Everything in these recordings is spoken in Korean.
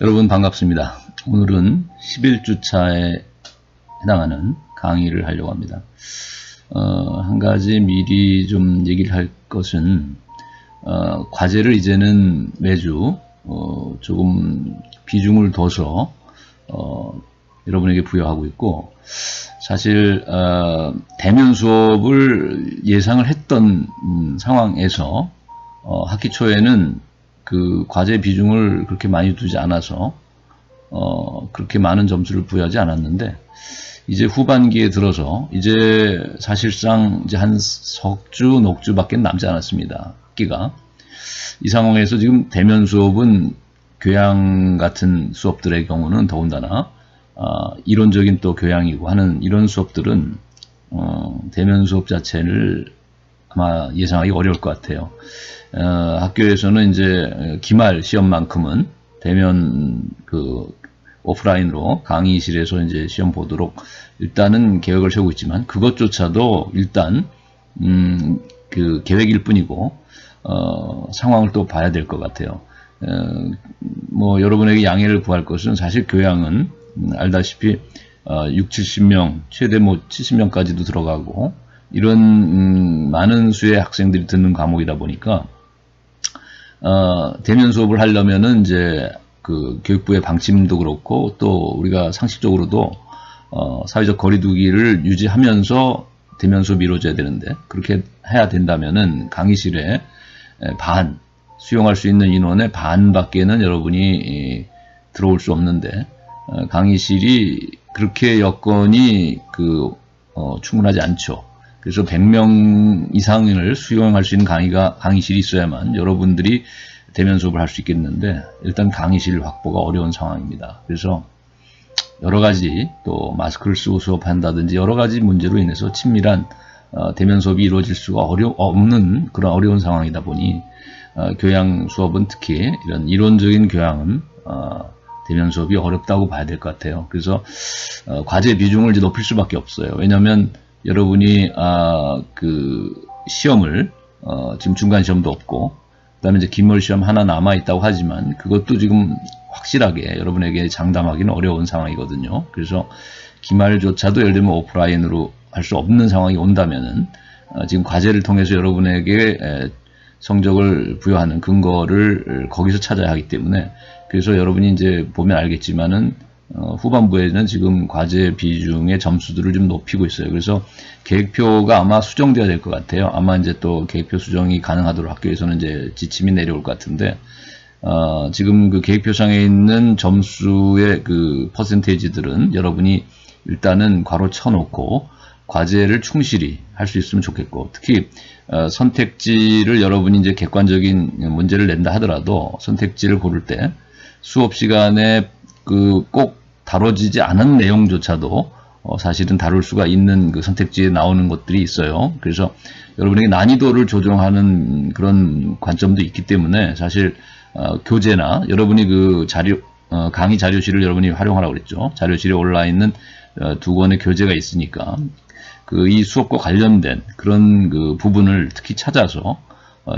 여러분 반갑습니다. 오늘은 11주차에 해당하는 강의를 하려고 합니다. 한 가지 미리 좀 얘기를 할 것은 과제를 이제는 매주 조금 비중을 둬서 여러분에게 부여하고 있고, 사실 대면 수업을 예상을 했던 상황에서 학기 초에는 그 과제 비중을 그렇게 많이 두지 않아서 그렇게 많은 점수를 부여하지 않았는데, 이제 후반기에 들어서 이제 사실상 이제 한 석주, 녹주밖에 남지 않았습니다. 학기가. 이 상황에서 지금 대면 수업은 교양 같은 수업들의 경우는 더군다나 이론적인 또 교양이고 하는 이런 수업들은 대면 수업 자체를 아마 예상하기 어려울 것 같아요. 학교에서는 이제 기말 시험만큼은 대면 오프라인으로 강의실에서 이제 시험 보도록 일단은 계획을 세우고 있지만, 그것조차도 일단 그 계획일 뿐이고 상황을 또 봐야 될 것 같아요. 뭐 여러분에게 양해를 구할 것은, 사실 교양은 알다시피 70명, 최대 뭐 70명까지도 들어가고 이런 많은 수의 학생들이 듣는 과목이다 보니까 대면 수업을 하려면은 이제 그 교육부의 방침도 그렇고, 또 우리가 상식적으로도 사회적 거리두기를 유지하면서 대면 수업이 이루어져야 되는데, 그렇게 해야 된다면은 강의실에 수용할 수 있는 인원의 반밖에는 여러분이 들어올 수 없는데, 강의실이 그렇게 여건이 충분하지 않죠. 그래서 100명 이상을 수용할 수 있는 강의실이 있어야만 여러분들이 대면 수업을 할 수 있겠는데, 일단 강의실 확보가 어려운 상황입니다. 그래서 여러가지, 또 마스크를 쓰고 수업한다든지 여러가지 문제로 인해서 친밀한 대면 수업이 이루어질 수가 없는 그런 어려운 상황이다 보니 교양 수업은, 특히 이런 이론적인 교양은 대면 수업이 어렵다고 봐야 될 것 같아요. 그래서 과제 비중을 이제 높일 수밖에 없어요. 왜냐하면 여러분이 시험을 지금 중간 시험도 없고, 그다음에 이제 기말 시험 하나 남아 있다고 하지만 그것도 지금 확실하게 여러분에게 장담하기는 어려운 상황이거든요. 그래서 기말조차도 예를 들면 오프라인으로 할 수 없는 상황이 온다면은 지금 과제를 통해서 여러분에게 성적을 부여하는 근거를 거기서 찾아야 하기 때문에, 그래서 여러분이 이제 보면 알겠지만은 후반부에는 지금 과제 비중의 점수들을 좀 높이고 있어요. 그래서 계획표가 아마 수정되어야 될 것 같아요. 아마 이제 또 계획표 수정이 가능하도록 학교에서는 이제 지침이 내려올 것 같은데, 지금 그 계획표상에 있는 점수의 그 퍼센테이지들은 여러분이 일단은 괄호 쳐놓고 과제를 충실히 할 수 있으면 좋겠고, 특히 선택지를 여러분이 이제 객관적인 문제를 낸다 하더라도 선택지를 고를 때 수업 시간에 꼭 다뤄지지 않은 내용조차도 사실은 다룰 수가 있는 그 선택지에 나오는 것들이 있어요. 그래서 여러분에게 난이도를 조정하는 그런 관점도 있기 때문에, 사실 교재나 여러분이 강의 자료실을 여러분이 활용하라고 그랬죠. 자료실에 올라 있는 2권의 교재가 있으니까 이 수업과 관련된 그런 부분을 특히 찾아서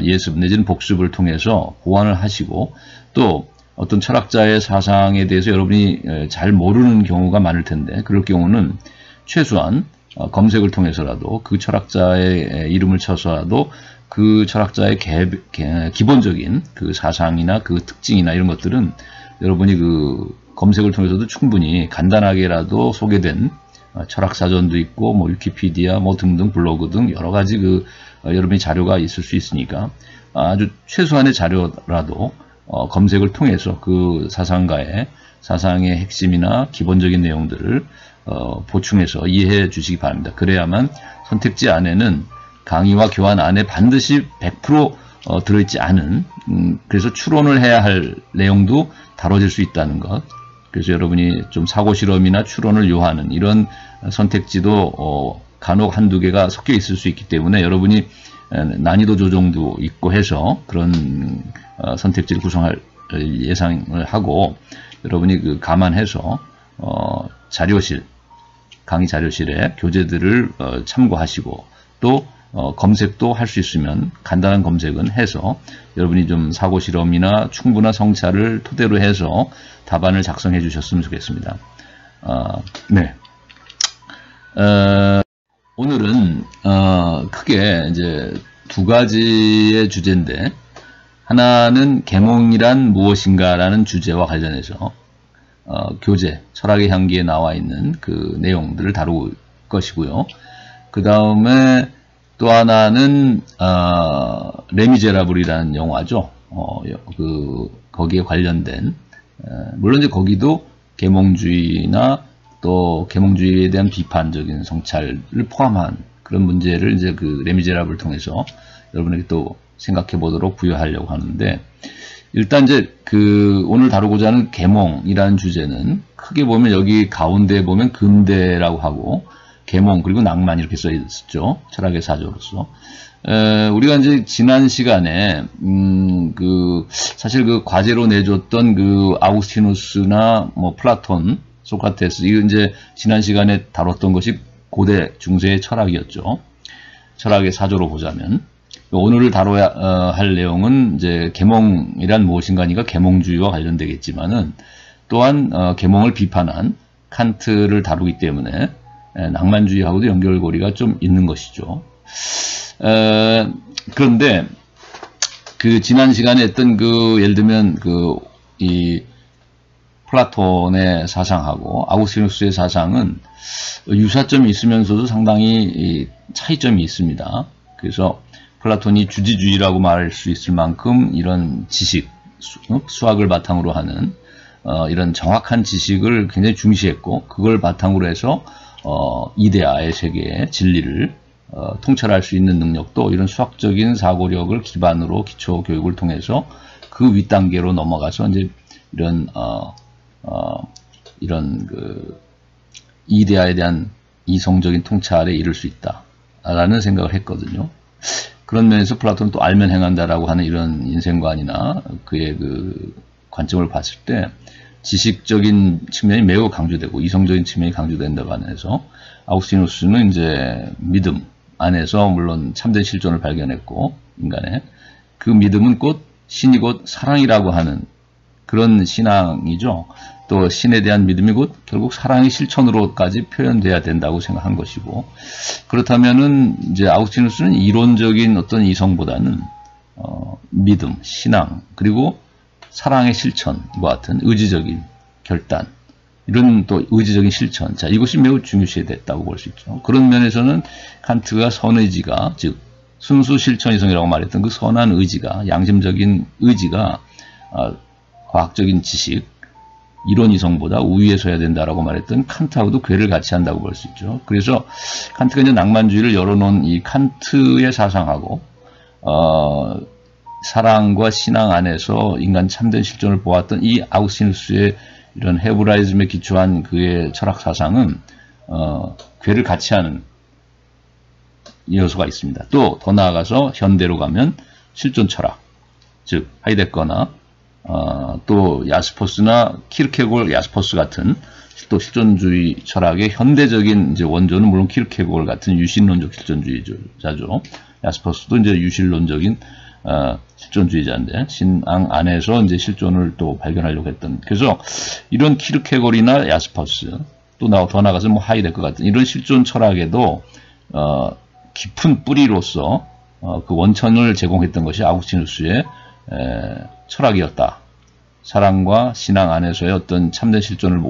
예습 내지는 복습을 통해서 보완을 하시고, 또 어떤 철학자의 사상에 대해서 여러분이 잘 모르는 경우가 많을 텐데, 그럴 경우는 최소한 검색을 통해서라도 그 철학자의 이름을 쳐서라도 그 철학자의 기본적인 그 사상이나 그 특징이나 이런 것들은 여러분이 검색을 통해서도 충분히 간단하게라도 소개된 철학사전도 있고, 뭐 위키피디아 뭐 등등 블로그 등 여러가지 여러분이 자료가 있을 수 있으니까, 아주 최소한의 자료라도 검색을 통해서 그 사상의 핵심이나 기본적인 내용들을 보충해서 이해해 주시기 바랍니다. 그래야만 선택지 안에는 강의와 교환 안에 반드시 100% 들어있지 않은, 그래서 추론을 해야 할 내용도 다뤄질 수 있다는 것. 그래서 여러분이 좀 사고실험이나 추론을 요하는 이런 선택지도 간혹 한두 개가 섞여 있을 수 있기 때문에, 여러분이 난이도 조정도 있고 해서 그런 선택지를 구성할 예상을 하고, 여러분이 감안해서 강의 자료실에 교재들을 참고하시고, 또 검색도 할 수 있으면 간단한 검색은 해서 여러분이 좀 사고 실험이나 충분한 성찰을 토대로 해서 답안을 작성해 주셨으면 좋겠습니다. 네. 오늘은 크게 이제 두 가지의 주제인데, 하나는 계몽이란 무엇인가라는 주제와 관련해서 교재 철학의 향기에 나와 있는 그 내용들을 다룰 것이고요. 그 다음에 또 하나는 레미제라블이라는 영화죠. 거기에 관련된 물론 이제 거기도 계몽주의나 또 계몽주의에 대한 비판적인 성찰을 포함한 그런 문제를 이제 그 레미제라블을 통해서 여러분에게 또 생각해 보도록 부여하려고 하는데, 일단 이제 그 오늘 다루고자 하는 계몽이라는 주제는 크게 보면 여기 가운데 보면 근대라고 하고 계몽 그리고 낭만 이렇게 써 있었죠. 철학의 사조로서. 우리가 이제 지난 시간에 사실 그 과제로 내줬던 그 아우구스티누스나 뭐 플라톤, 소크라테스, 이거 이제 지난 시간에 다뤘던 것이 고대 중세의 철학이었죠. 철학의 사조로 보자면 오늘 다뤄야 할 내용은 이제 계몽이란 무엇인가니까 계몽주의와 관련되겠지만은 또한 계몽을 비판한 칸트를 다루기 때문에 낭만주의하고도 연결고리가 좀 있는 것이죠. 그런데 그 지난 시간에 했던 그 예를 들면 이 플라톤의 사상하고 아우구스티누스의 사상은 유사점이 있으면서도 상당히 차이점이 있습니다. 그래서 플라톤이 주지주의라고 말할 수 있을 만큼 이런 지식, 수학을 바탕으로 하는 이런 정확한 지식을 굉장히 중시했고, 그걸 바탕으로 해서 이데아의 세계의 진리를 통찰할 수 있는 능력도 이런 수학적인 사고력을 기반으로 기초 교육을 통해서 그 윗단계로 넘어가서 이제 이런 그 이데아에 대한 이성적인 통찰에 이를 수 있다라는 생각을 했거든요. 그런 면에서 플라톤은 또 알면 행한다라고 하는 이런 인생관이나 그의 그 관점을 봤을 때 지식적인 측면이 매우 강조되고 이성적인 측면이 강조된다고 하면서, 아우구스티누스는 이제 믿음 안에서 물론 참된 실존을 발견했고, 인간의 그 믿음은 곧 신이 곧 사랑이라고 하는 그런 신앙이죠. 또 신에 대한 믿음이 곧 결국 사랑의 실천으로까지 표현돼야 된다고 생각한 것이고, 그렇다면은 이제 아우구스티누스는 이론적인 어떤 이성보다는 믿음, 신앙, 그리고 사랑의 실천과 같은 의지적인 결단, 이런 또 의지적인 실천, 자, 이것이 매우 중요시됐다고 볼 수 있죠. 그런 면에서는 칸트가 선의지가, 즉 순수 실천이성이라고 말했던 그 선한 의지가, 양심적인 의지가 과학적인 지식, 이론 이성보다 우위에 서야 된다라고 말했던 칸트하고도 궤를 같이 한다고 볼 수 있죠. 그래서 칸트가 이제 낭만주의를 열어놓은 이 칸트의 사상하고 사랑과 신앙 안에서 인간 참된 실존을 보았던 이 아우구스티누스의 이런 헤브라이즘에 기초한 그의 철학 사상은 궤를 같이 하는 요소가 있습니다. 또 더 나아가서 현대로 가면 실존 철학, 즉 하이데거나 또 야스퍼스나 키르케고르, 야스퍼스 같은 또 실존주의 철학의 현대적인 이제 원조는 물론 키르케고르 같은 유신론적 실존주의자죠. 야스퍼스도 이제 유신론적인 실존주의자인데 신앙 안에서 이제 실존을 또 발견하려고 했던, 그래서 이런 키르케고르나 야스퍼스, 또 더 나가서 뭐 하이데거 같은 이런 실존 철학에도 깊은 뿌리로서 그 원천을 제공했던 것이 아우구스티누스의 철학이었다. 사랑과 신앙 안에서의 어떤 참된 실존을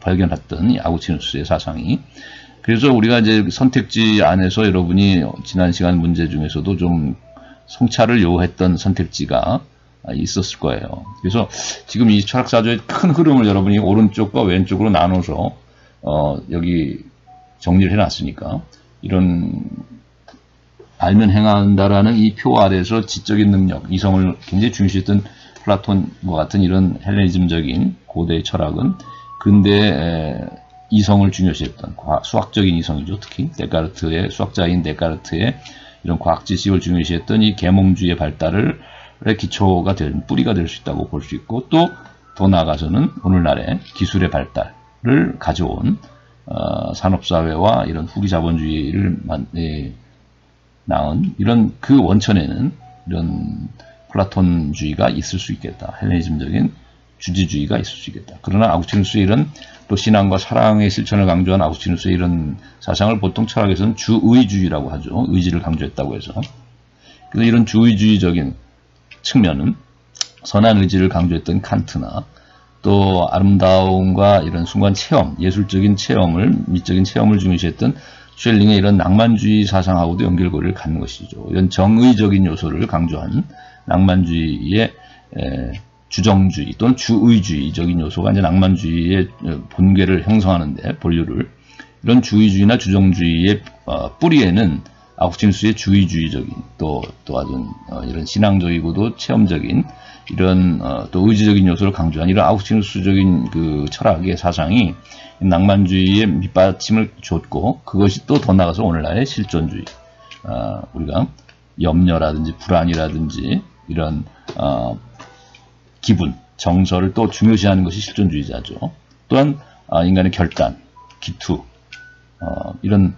발견했던 이 아우구스티누스의 사상이. 그래서 우리가 이제 선택지 안에서 여러분이 지난 시간 문제 중에서도 좀 성찰을 요구했던 선택지가 있었을 거예요. 그래서 지금 이 철학사조의 큰 흐름을 여러분이 오른쪽과 왼쪽으로 나눠서 여기 정리를 해놨으니까, 이런 알면 행한다라는 이 표 아래서 지적인 능력, 이성을 굉장히 중시했던 플라톤과 같은 이런 헬레니즘적인 고대의 철학은 근대의 이성을 중요시했던 수학적인 이성이죠. 특히 데카르트의, 수학자인 데카르트의 이런 과학 지식을 중요시했던 이 계몽주의의 발달의 기초가 된, 뿌리가 될 수 있다고 볼 수 있고, 또 더 나아가서는 오늘날의 기술의 발달을 가져온 산업사회와 이런 후기 자본주의를 낳은 이런 그 원천에는 이런 플라톤주의가 있을 수 있겠다. 헬레니즘적인 주지주의가 있을 수 있겠다. 그러나 아구스티누스의 이런 또 신앙과 사랑의 실천을 강조한 아구스티누스의 이런 사상을 보통 철학에서는 주의주의라고 하죠. 의지를 강조했다고 해서. 그래서 이런 주의주의적인 측면은 선한 의지를 강조했던 칸트나 또 아름다움과 이런 순간 체험, 예술적인 체험을, 미적인 체험을 중요시했던 쉘링의 이런 낭만주의 사상하고도 연결고리를 갖는 것이죠. 이런 정의적인 요소를 강조한 낭만주의의 주정주의 또는 주의주의적인 요소가 이제 낭만주의의 본괴를 형성하는데 본류를 이런 주의주의나 주정주의의 뿌리에는 아구스티누스의 주의주의적인 또 아주 이런 신앙적이고도 체험적인 이런 또 의지적인 요소를 강조한 이런 아구스티누스적인 그 철학의 사상이 낭만주의의 밑받침을 줬고 그것이 또 더 나가서 오늘날의 실존주의 우리가 염려라든지 불안이라든지 이런 기분, 정서를 또 중요시하는 것이 실존주의자죠. 또한 인간의 결단, 기투 이런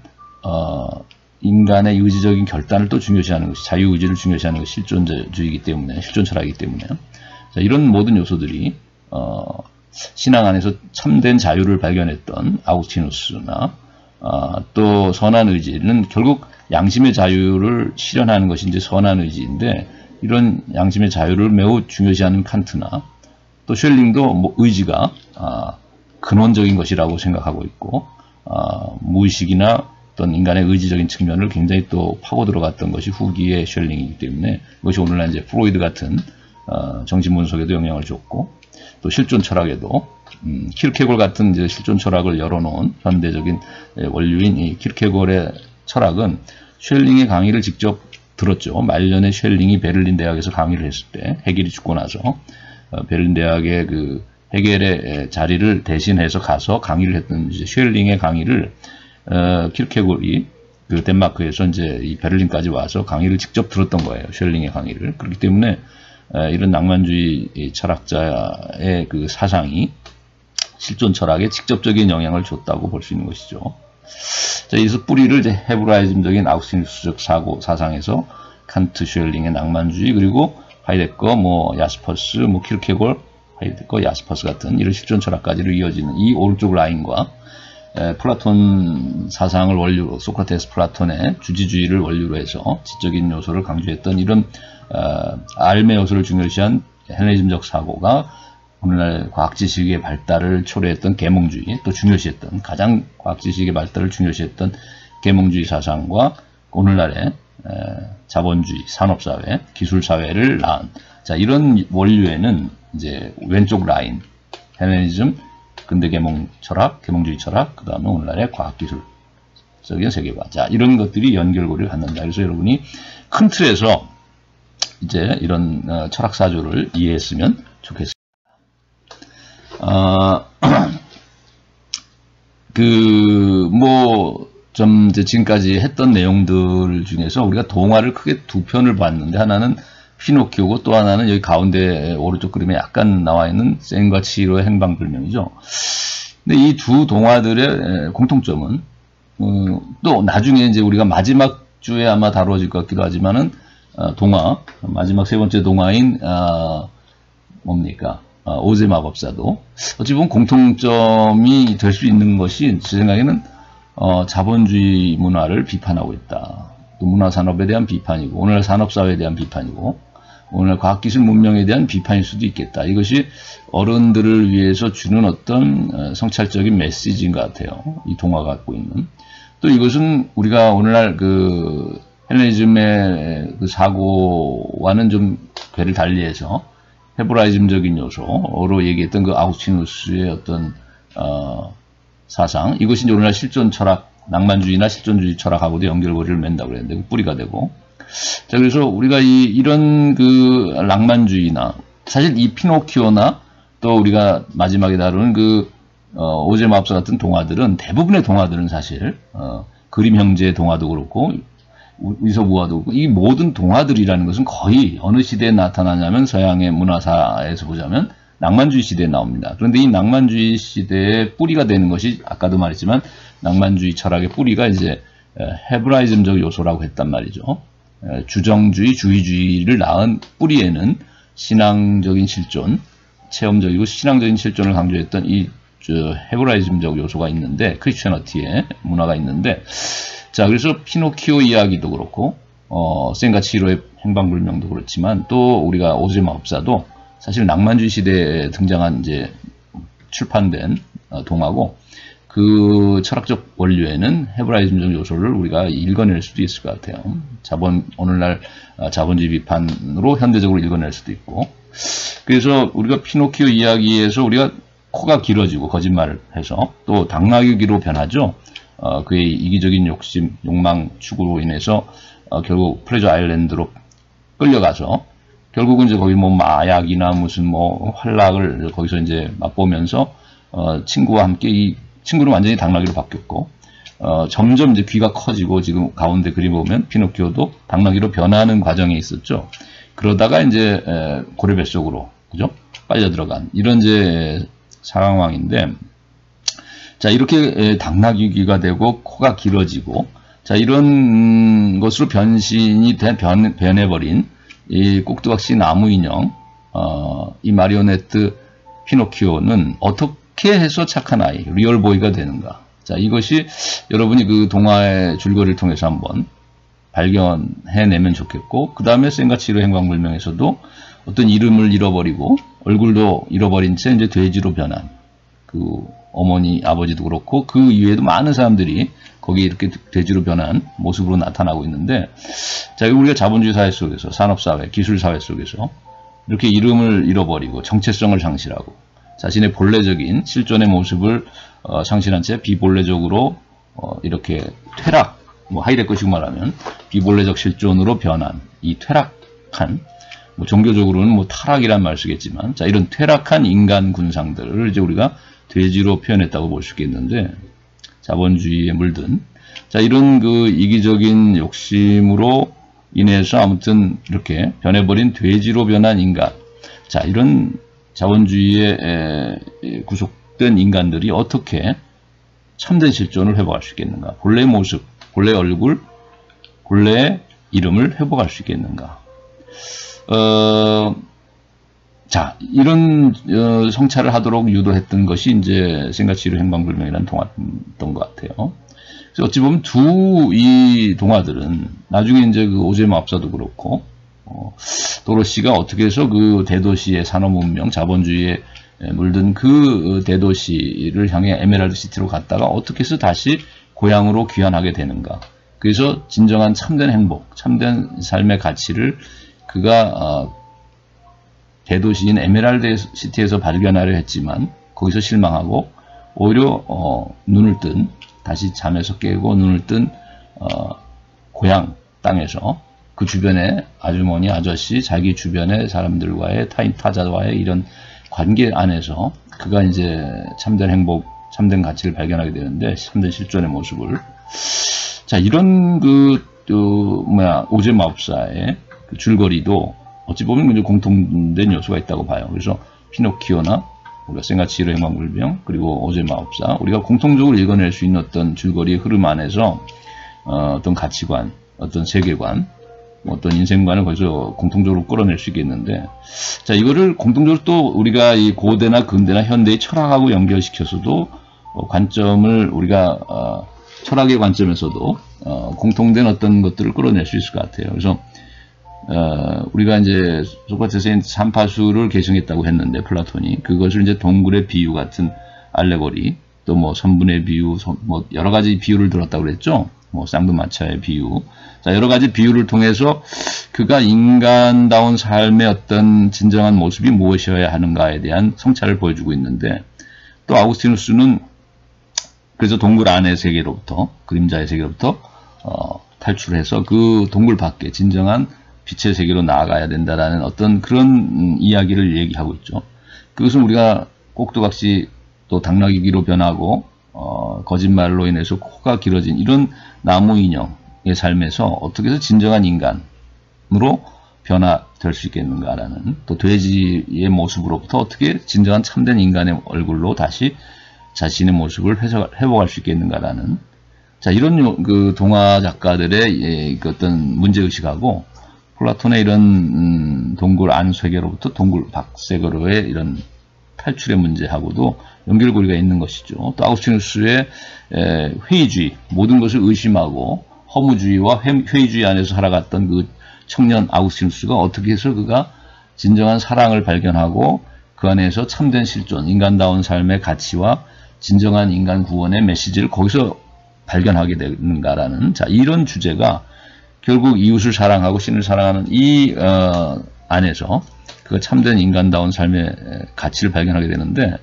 인간의 의지적인 결단을 또 중요시하는 것이 자유의지를 중요시하는 것이 실존주의이기 때문에 실존 철학이기 때문에 자, 이런 모든 요소들이 신앙 안에서 참된 자유를 발견했던 아구스티누스나 또 선한 의지는 결국 양심의 자유를 실현하는 것이 이제 선한 의지인데 이런 양심의 자유를 매우 중요시하는 칸트나 또 쉘링도 뭐 의지가 근원적인 것이라고 생각하고 있고 무의식이나 어떤 인간의 의지적인 측면을 굉장히 또 파고 들어갔던 것이 후기의 쉘링이기 때문에 이것이 오늘날 이제 프로이드 같은 정신분석에도 영향을 줬고 또 실존 철학에도 키르케골 같은 이제 실존 철학을 열어놓은 현대적인 원류인 이 키르케골의 철학은 쉘링의 강의를 직접 들었죠. 말년에 쉘링이 베를린 대학에서 강의를 했을 때 해겔이 죽고 나서 베를린 대학의 그 해겔의 자리를 대신해서 가서 강의를 했던 이제 쉘링의 강의를 키르케골이 그 덴마크에서 이제 이 베를린까지 와서 강의를 직접 들었던 거예요. 쉘링의 강의를. 그렇기 때문에 이런 낭만주의 철학자의 그 사상이 실존 철학에 직접적인 영향을 줬다고 볼 수 있는 것이죠. 자, 여기서 뿌리를 이제 헤브라이즘적인 아구스티누스적 사고 사상에서 칸트, 쉘링의 낭만주의 그리고 하이데거, 뭐 야스퍼스, 뭐 키르케골, 하이데거, 야스퍼스 같은 이런 실존 철학까지로 이어지는 이 오른쪽 라인과 플라톤 사상을 원류로 소크라테스 플라톤의 주지주의를 원류로 해서 지적인 요소를 강조했던 이런 알매 요소를 중요시한 헬레니즘적 사고가 오늘날 과학지식의 발달을 초래했던 계몽주의 또 중요시했던 가장 과학지식의 발달을 중요시했던 계몽주의 사상과 오늘날의 자본주의, 산업사회, 기술사회를 낳은 자 이런 원류에는 이제 왼쪽 라인 헬레니즘 근대 계몽 철학, 계몽주의 철학, 그 다음에 오늘날의 과학기술적인 세계관. 자, 이런 것들이 연결고리를 갖는다. 그래서 여러분이 큰 틀에서 이제 이런 철학사조를 이해했으면 좋겠습니다. 좀 이제 지금까지 했던 내용들 중에서 우리가 동화를 크게 두 편을 봤는데 하나는 피노키오고 또 하나는 여기 가운데 오른쪽 그림에 약간 나와 있는 센과 치히로의 행방불명이죠. 근데 이 두 동화들의 공통점은 또 나중에 이제 우리가 마지막 주에 아마 다루어질 것 같기도 하지만은 동화 마지막 세 번째 동화인 뭡니까 오즈의 마법사도 어찌 보면 공통점이 될 수 있는 것이 제 생각에는 자본주의 문화를 비판하고 있다. 또 문화산업에 대한 비판이고 오늘날 산업사회에 대한 비판이고 오늘 과학기술 문명에 대한 비판일 수도 있겠다. 이것이 어른들을 위해서 주는 어떤 성찰적인 메시지인 것 같아요. 이 동화가 갖고 있는. 또 이것은 우리가 오늘날 그 헬레니즘의 그 사고와는 좀 궤를 달리해서 헤브라이즘적인 요소로 얘기했던 그 아구스티누스의 어떤 사상 이것이 오늘날 실존 철학 낭만주의나 실존주의 철학하고도 연결고리를 맨다고 그랬는데 그 뿌리가 되고 자 그래서 우리가 이런 그 낭만주의나 사실 이 피노키오나 또 우리가 마지막에 다루는 그 오즈의 마법사 같은 동화들은 대부분의 동화들은 사실 그림 형제의 동화도 그렇고 위서부화도 그렇고 이 모든 동화들이라는 것은 거의 어느 시대에 나타나냐면 서양의 문화사에서 보자면 낭만주의 시대에 나옵니다. 그런데 이 낭만주의 시대의 뿌리가 되는 것이 아까도 말했지만 낭만주의 철학의 뿌리가 이제 헤브라이즘적 요소라고 했단 말이죠. 주정주의, 주의주의를 낳은 뿌리에는 신앙적인 실존, 체험적이고 신앙적인 실존을 강조했던 이 헤브라이즘적 요소가 있는데, 크리스천어티의 문화가 있는데, 자, 그래서 피노키오 이야기도 그렇고, 센과 치히로의 행방불명도 그렇지만, 또 우리가 오즈의 마법사도 사실 낭만주의 시대에 등장한 이제 출판된 동화고, 그 철학적 원류에는 헤브라이즘적 요소를 우리가 읽어낼 수도 있을 것 같아요. 오늘날 자본주의 비판으로 현대적으로 읽어낼 수도 있고. 그래서 우리가 피노키오 이야기에서 우리가 코가 길어지고 거짓말을 해서 또 당나귀로 변하죠. 그의 이기적인 욕심, 욕망 추구로 인해서 결국 플레저 아일랜드로 끌려가서 결국은 이제 거기 뭐 마약이나 무슨 뭐 활락을 거기서 이제 맛보면서 친구와 함께 이 친구는 완전히 당나귀로 바뀌었고 점점 이제 귀가 커지고 지금 가운데 그림 보면 피노키오도 당나귀로 변하는 과정에 있었죠. 그러다가 이제 고래 뱃속으로 그죠? 빨려 들어간 이런 이제 상황인데, 자 이렇게 당나귀가 되고 코가 길어지고 자 이런 것으로 변신이 변해버린 이 꼭두각시 나무 인형 이 마리오네트 피노키오는 어떻게 해서 착한 아이, 리얼보이가 되는가? 자 이것이 여러분이 그 동화의 줄거리를 통해서 한번 발견해내면 좋겠고, 그 다음에 센과 치히로의 행방불명에서도 어떤 이름을 잃어버리고 얼굴도 잃어버린 채 이제 돼지로 변한 그 어머니, 아버지도 그렇고 그 이외에도 많은 사람들이 거기 이렇게 돼지로 변한 모습으로 나타나고 있는데, 자 우리가 자본주의 사회 속에서, 산업사회, 기술사회 속에서 이렇게 이름을 잃어버리고 정체성을 상실하고 자신의 본래적인 실존의 모습을 상실한 채 비본래적으로 이렇게 퇴락, 뭐 하이데거식 말하면 비본래적 실존으로 변한 이 퇴락한, 뭐 종교적으로는 뭐 타락이란 말 쓰겠지만, 자 이런 퇴락한 인간 군상들을 이제 우리가 돼지로 표현했다고 볼 수 있겠는데, 자본주의에 물든 자 이런 그 이기적인 욕심으로 인해서 아무튼 이렇게 변해버린 돼지로 변한 인간, 자 이런 자본주의에 구속된 인간들이 어떻게 참된 실존을 회복할 수 있겠는가? 본래의 모습, 본래의 얼굴, 본래의 이름을 회복할 수 있겠는가? 자, 이런 성찰을 하도록 유도했던 것이 이제 센과 치히로의 행방불명이라는 동화였던 것 같아요. 그래서 어찌 보면 이 동화들은 나중에 이제 그 오즈의 마법사도 그렇고, 도로시가 어떻게 해서 그 대도시의 산업문명, 자본주의에 물든 그 대도시를 향해 에메랄드 시티로 갔다가 어떻게 해서 다시 고향으로 귀환하게 되는가. 그래서 진정한 참된 행복, 참된 삶의 가치를 그가 대도시인 에메랄드 시티에서 발견하려 했지만 거기서 실망하고 오히려 눈을 뜬, 다시 잠에서 깨고 눈을 뜬 고향 땅에서 그 주변의 아주머니, 아저씨, 자기 주변의 사람들과의 타자와의 이런 관계 안에서 그가 이제 참된 행복, 참된 가치를 발견하게 되는데, 참된 실존의 모습을. 자, 이런 오즈의 마법사의 그 줄거리도 어찌 보면 이제 공통된 요소가 있다고 봐요. 그래서 피노키오나 우리가 센과 치히로의 행방불명, 그리고 오즈의 마법사, 우리가 공통적으로 읽어낼 수 있는 어떤 줄거리의 흐름 안에서 어떤 가치관, 어떤 세계관, 어떤 인생관을 거기서 공통적으로 끌어낼 수 있겠는데, 자 이거를 공통적으로 또 우리가 이 고대나 근대나 현대의 철학하고 연결시켜서도 관점을 우리가 철학의 관점에서도 공통된 어떤 것들을 끌어낼 수 있을 것 같아요. 그래서 우리가 이제 소크라테스의 삼파수를 계승했다고 했는데, 플라톤이 그것을 이제 동굴의 비유 같은 알레고리, 또 뭐 선분의 비유, 뭐 여러 가지 비유를 들었다고 그랬죠. 뭐 쌍두마차의 비유, 자 여러 가지 비유를 통해서 그가 인간다운 삶의 어떤 진정한 모습이 무엇이어야 하는가에 대한 성찰을 보여주고 있는데, 또 아우구스티누스는 그래서 동굴 안의 세계로부터, 그림자의 세계로부터 탈출해서 그 동굴 밖에 진정한 빛의 세계로 나아가야 된다라는 어떤 그런 이야기를 얘기하고 있죠. 그것은 우리가 꼭두각시 또 당나귀로 변하고 거짓말로 인해서 코가 길어진 이런 나무 인형의 삶에서 어떻게 해서 진정한 인간으로 변화될 수 있겠는가라는, 또 돼지의 모습으로부터 어떻게 진정한 참된 인간의 얼굴로 다시 자신의 모습을 회복할 수 있겠는가라는 자, 이런 그 동화 작가들의 그 어떤 문제의식하고 플라톤의 이런 동굴 안쇄계로부터 동굴 밖세계로의 이런 탈출의 문제하고도 연결고리가 있는 것이죠. 또 아우구스티누스의 회의주의, 모든 것을 의심하고 허무주의와 회의주의 안에서 살아갔던 그 청년 아우구스티누스가 어떻게 해서 그가 진정한 사랑을 발견하고 그 안에서 참된 실존, 인간다운 삶의 가치와 진정한 인간 구원의 메시지를 거기서 발견하게 되는가라는, 자, 이런 주제가 결국 이웃을 사랑하고 신을 사랑하는 이 안에서 그 참된 인간다운 삶의 가치를 발견하게 되는데,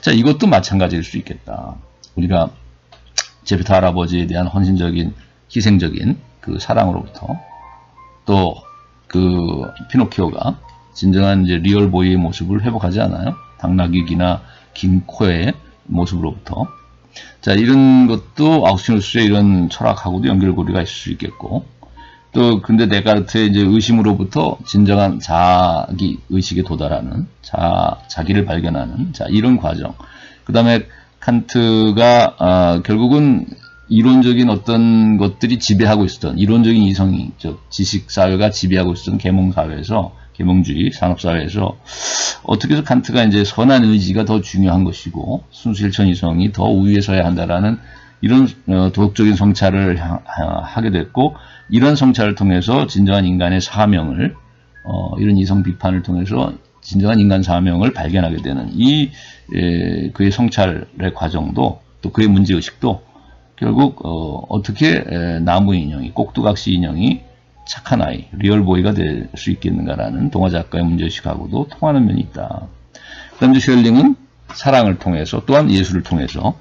자, 이것도 마찬가지일 수 있겠다. 우리가 제페토 할아버지에 대한 헌신적인 희생적인 그 사랑으로부터, 또 그 피노키오가 진정한 이제 리얼보이의 모습을 회복하지 않아요? 당나귀기나 긴 코의 모습으로부터. 자, 이런 것도 아우구스티누스의 이런 철학하고도 연결고리가 있을 수 있겠고, 또 근데 데카르트의 이제 의심으로부터 진정한 자기 의식에 도달하는, 자기를 발견하는, 자, 이런 과정. 그 다음에 칸트가 결국은 이론적인 어떤 것들이 지배하고 있었던, 이론적인 이성이, 즉 지식사회가 지배하고 있었던 계몽사회에서, 계몽주의 산업사회에서 어떻게 해서 칸트가 이제 선한 의지가 더 중요한 것이고 순수실천 이성이 더 우위에 서야 한다라는 이런 도덕적인 성찰을 하게 됐고, 이런 성찰을 통해서 진정한 인간의 사명을, 이런 이성 비판을 통해서 진정한 인간 사명을 발견하게 되는 이 그의 성찰의 과정도, 또 그의 문제의식도 결국 어떻게 나무 인형이, 꼭두각시 인형이 착한 아이, 리얼보이가 될 수 있겠는가라는 동화 작가의 문제의식하고도 통하는 면이 있다. 그 다음 쉘링은 사랑을 통해서, 또한 예술을 통해서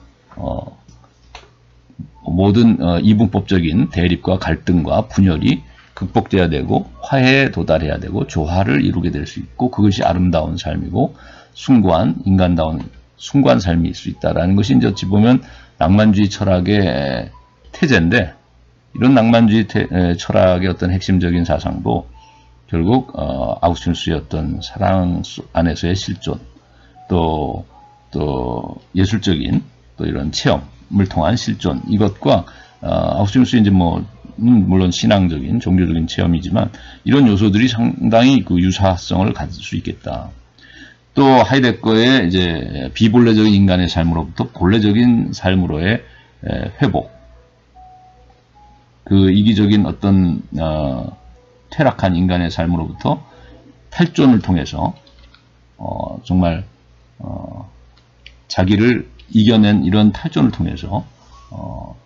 모든 이분법적인 대립과 갈등과 분열이 극복돼야 되고 화해에 도달해야 되고 조화를 이루게 될 수 있고, 그것이 아름다운 삶이고 숭고한 인간다운 숭고한 삶일 수 있다라는 것이 이제 어찌 보면 낭만주의 철학의 태제인데, 이런 낭만주의 철학의 어떤 핵심적인 사상도 결국 아우구스티누스의 어떤 사랑 안에서의 실존, 또 예술적인 또 이런 체험을 통한 실존, 이것과 아우구스티누스의 이제 물론 신앙적인 종교적인 체험이지만 이런 요소들이 상당히 그 유사성을 가질 수 있겠다. 또 하이데거의 이제 비본래적인 인간의 삶으로부터 본래적인 삶으로의 회복, 그 이기적인 어떤 퇴락한 인간의 삶으로부터 탈존을 통해서 정말 자기를 이겨낸 이런 탈존을 통해서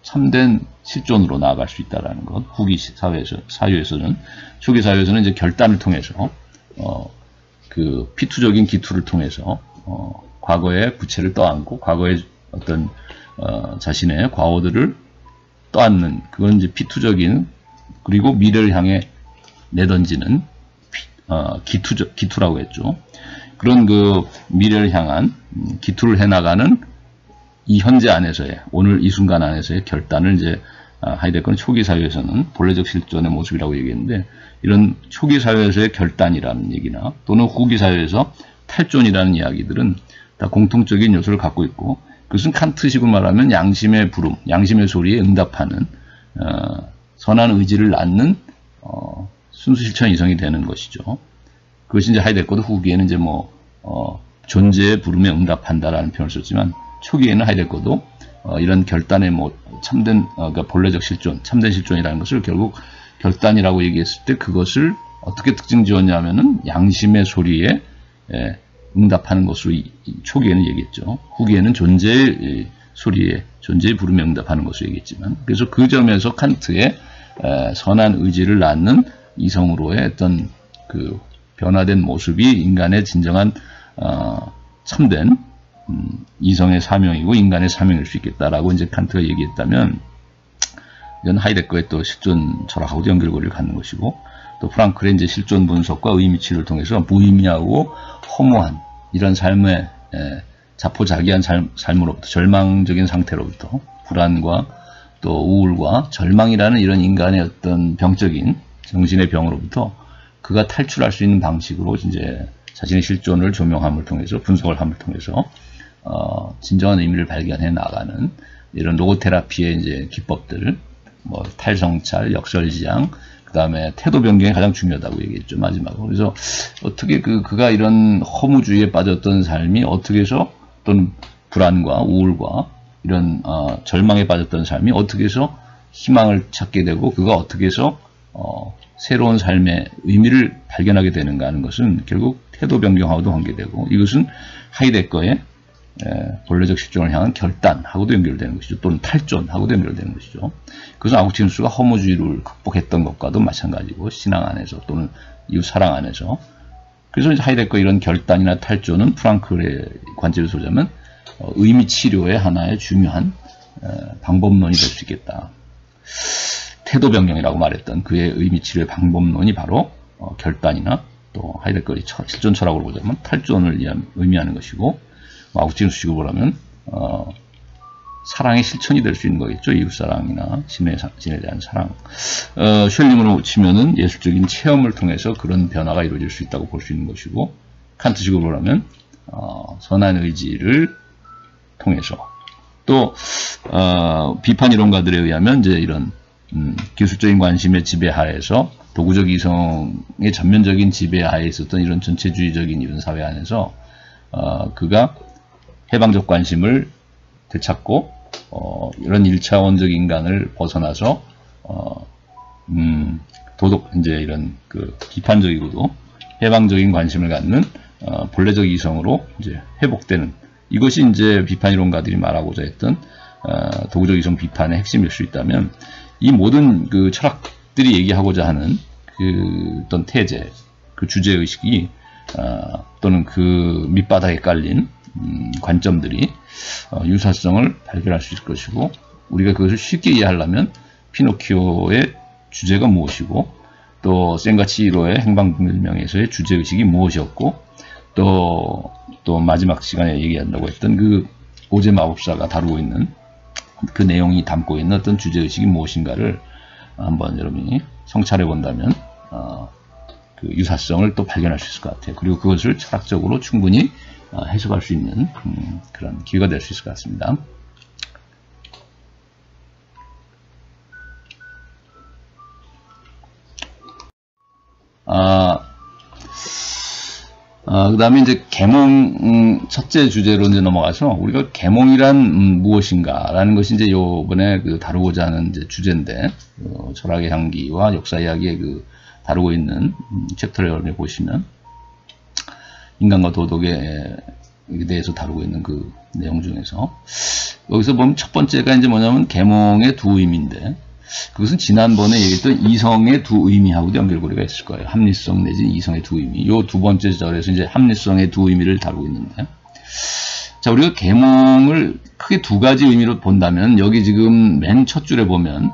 참된 실존으로 나아갈 수 있다라는 것. 후기 사회에서는, 초기 사회에서는 이제 결단을 통해서 그 피투적인 기투를 통해서 과거의 부채를 떠안고 과거의 어떤 자신의 과오들을 떠안는, 그건 이제 피투적인, 그리고 미래를 향해 내던지는 기투라고 했죠. 그런 그 미래를 향한 기투를 해나가는 이 현재 안에서의, 오늘 이 순간 안에서의 결단을 이제 하이데거는 초기 사회에서는 본래적 실존의 모습이라고 얘기했는데, 이런 초기 사회에서의 결단이라는 얘기나 또는 후기 사회에서 탈존이라는 이야기들은 다 공통적인 요소를 갖고 있고, 그것은 칸트식으로 말하면 양심의 부름, 양심의 소리에 응답하는 선한 의지를 낳는 순수실천 이성이 되는 것이죠. 그것이 이제 하이데거도 후기에는 이제 존재의 부름에 응답한다라는 표현을 썼지만, 초기에는 하이데거도 이런 결단의 참된 그러니까 본래적 실존, 참된 실존이라는 것을 결국 결단이라고 얘기했을 때 그것을 어떻게 특징 지었냐면은 양심의 소리에 응답하는 것으로 초기에는 얘기했죠. 후기에는 존재의 소리에, 존재의 부름에 응답하는 것으로 얘기했지만, 그래서 그 점에서 칸트의 선한 의지를 낳는 이성으로의 어떤 그 변화된 모습이 인간의 진정한 참된 이성의 사명이고 인간의 사명일 수 있겠다라고 이제 칸트가 얘기했다면, 이건 하이데거의 또 실존 철학하고도 연결고리를 갖는 것이고, 또 프랑클의 이제 실존 분석과 의미치를 통해서 무의미하고 허무한 이런 삶의 자포자기한 삶으로부터, 절망적인 상태로부터, 불안과 또 우울과 절망이라는 이런 인간의 어떤 병적인 정신의 병으로부터 그가 탈출할 수 있는 방식으로 이제 자신의 실존을 조명함을 통해서, 분석을 함을 통해서 진정한 의미를 발견해 나가는 이런 로고테라피의 이제 기법들, 뭐 탈성찰, 역설지향, 그 다음에 태도 변경이 가장 중요하다고 얘기했죠, 마지막으로. 그래서 어떻게 그가 이런 허무주의에 빠졌던 삶이 어떻게 해서 또는 불안과 우울과 이런 절망에 빠졌던 삶이 어떻게 해서 희망을 찾게 되고 그가 어떻게 해서 새로운 삶의 의미를 발견하게 되는가 하는 것은 결국 태도 변경하고도 관계되고, 이것은 하이데거의 본래적 실존을 향한 결단하고도 연결되는 것이죠. 또는 탈존하고도 연결되는 것이죠. 그것은 아구스티누스가 허무주의를 극복했던 것과도 마찬가지고, 신앙 안에서 또는 이웃 사랑 안에서. 그래서 하이데거 이런 결단이나 탈존은 프랑클의 관점에서 보자면 의미 치료의 하나의 중요한 방법론이 될 수 있겠다. 태도 변경이라고 말했던 그의 의미 치료의 방법론이 바로 결단이나 또 하이데거의 실존 철학으로 보자면 탈존을 의미하는 것이고, 아구스티누스식으로 보라면 사랑의 실천이 될 수 있는 거겠죠. 이웃사랑이나 신에 대한 사랑. 쉘링으로 치면은 예술적인 체험을 통해서 그런 변화가 이루어질 수 있다고 볼 수 있는 것이고, 칸트식으로 보라면 선한 의지를 통해서, 또 비판 이론가들에 의하면 이제 이런 기술적인 관심의 지배하에서 도구적 이성의 전면적인 지배하에 있었던 이런 전체주의적인 이런 사회 안에서 그가 해방적 관심을 되찾고 이런 1차원적 인간을 벗어나서 이제 이런 비판적이고도 해방적인 관심을 갖는 본래적 이성으로 이제 회복되는, 이것이 이제 비판 이론가들이 말하고자 했던 도구적 이성 비판의 핵심일 수 있다면, 이 모든 그 철학들이 얘기하고자 하는 그 어떤 태제, 그 주제 의식이 또는 그 밑바닥에 깔린 관점들이 유사성을 발견할 수 있을 것이고, 우리가 그것을 쉽게 이해하려면 피노키오의 주제가 무엇이고, 또 센가치히로의 행방불명에서의 주제의식이 무엇이었고, 또 마지막 시간에 얘기한다고 했던 그 오제 마법사가 다루고 있는 그 내용이 담고 있는 어떤 주제의식이 무엇인가를 한번 여러분이 성찰해 본다면 그 유사성을 또 발견할 수 있을 것 같아요. 그리고 그것을 철학적으로 충분히 해석할 수 있는 그런 기회가 될 수 있을 것 같습니다. 그 다음에 이제 계몽 첫째 주제로 이제 넘어가서, 우리가 계몽이란 무엇인가라는 것이 이제 요번에 다루고자 하는 이제 주제인데, 철학의 향기와 역사 이야기에 다루고 있는 챕터를 여러분이 보시면 인간과 도덕에 대해서 다루고 있는 그 내용 중에서 여기서 보면 첫 번째가 이제 뭐냐면 계몽의 두 의미인데, 그것은 지난번에 얘기했던 이성의 두 의미하고도 연결고리가 있을 거예요. 합리성 내지 이성의 두 의미. 요 두 번째 절에서 이제 합리성의 두 의미를 다루고 있는데, 자, 우리가 계몽을 크게 두 가지 의미로 본다면, 여기 지금 맨 첫 줄에 보면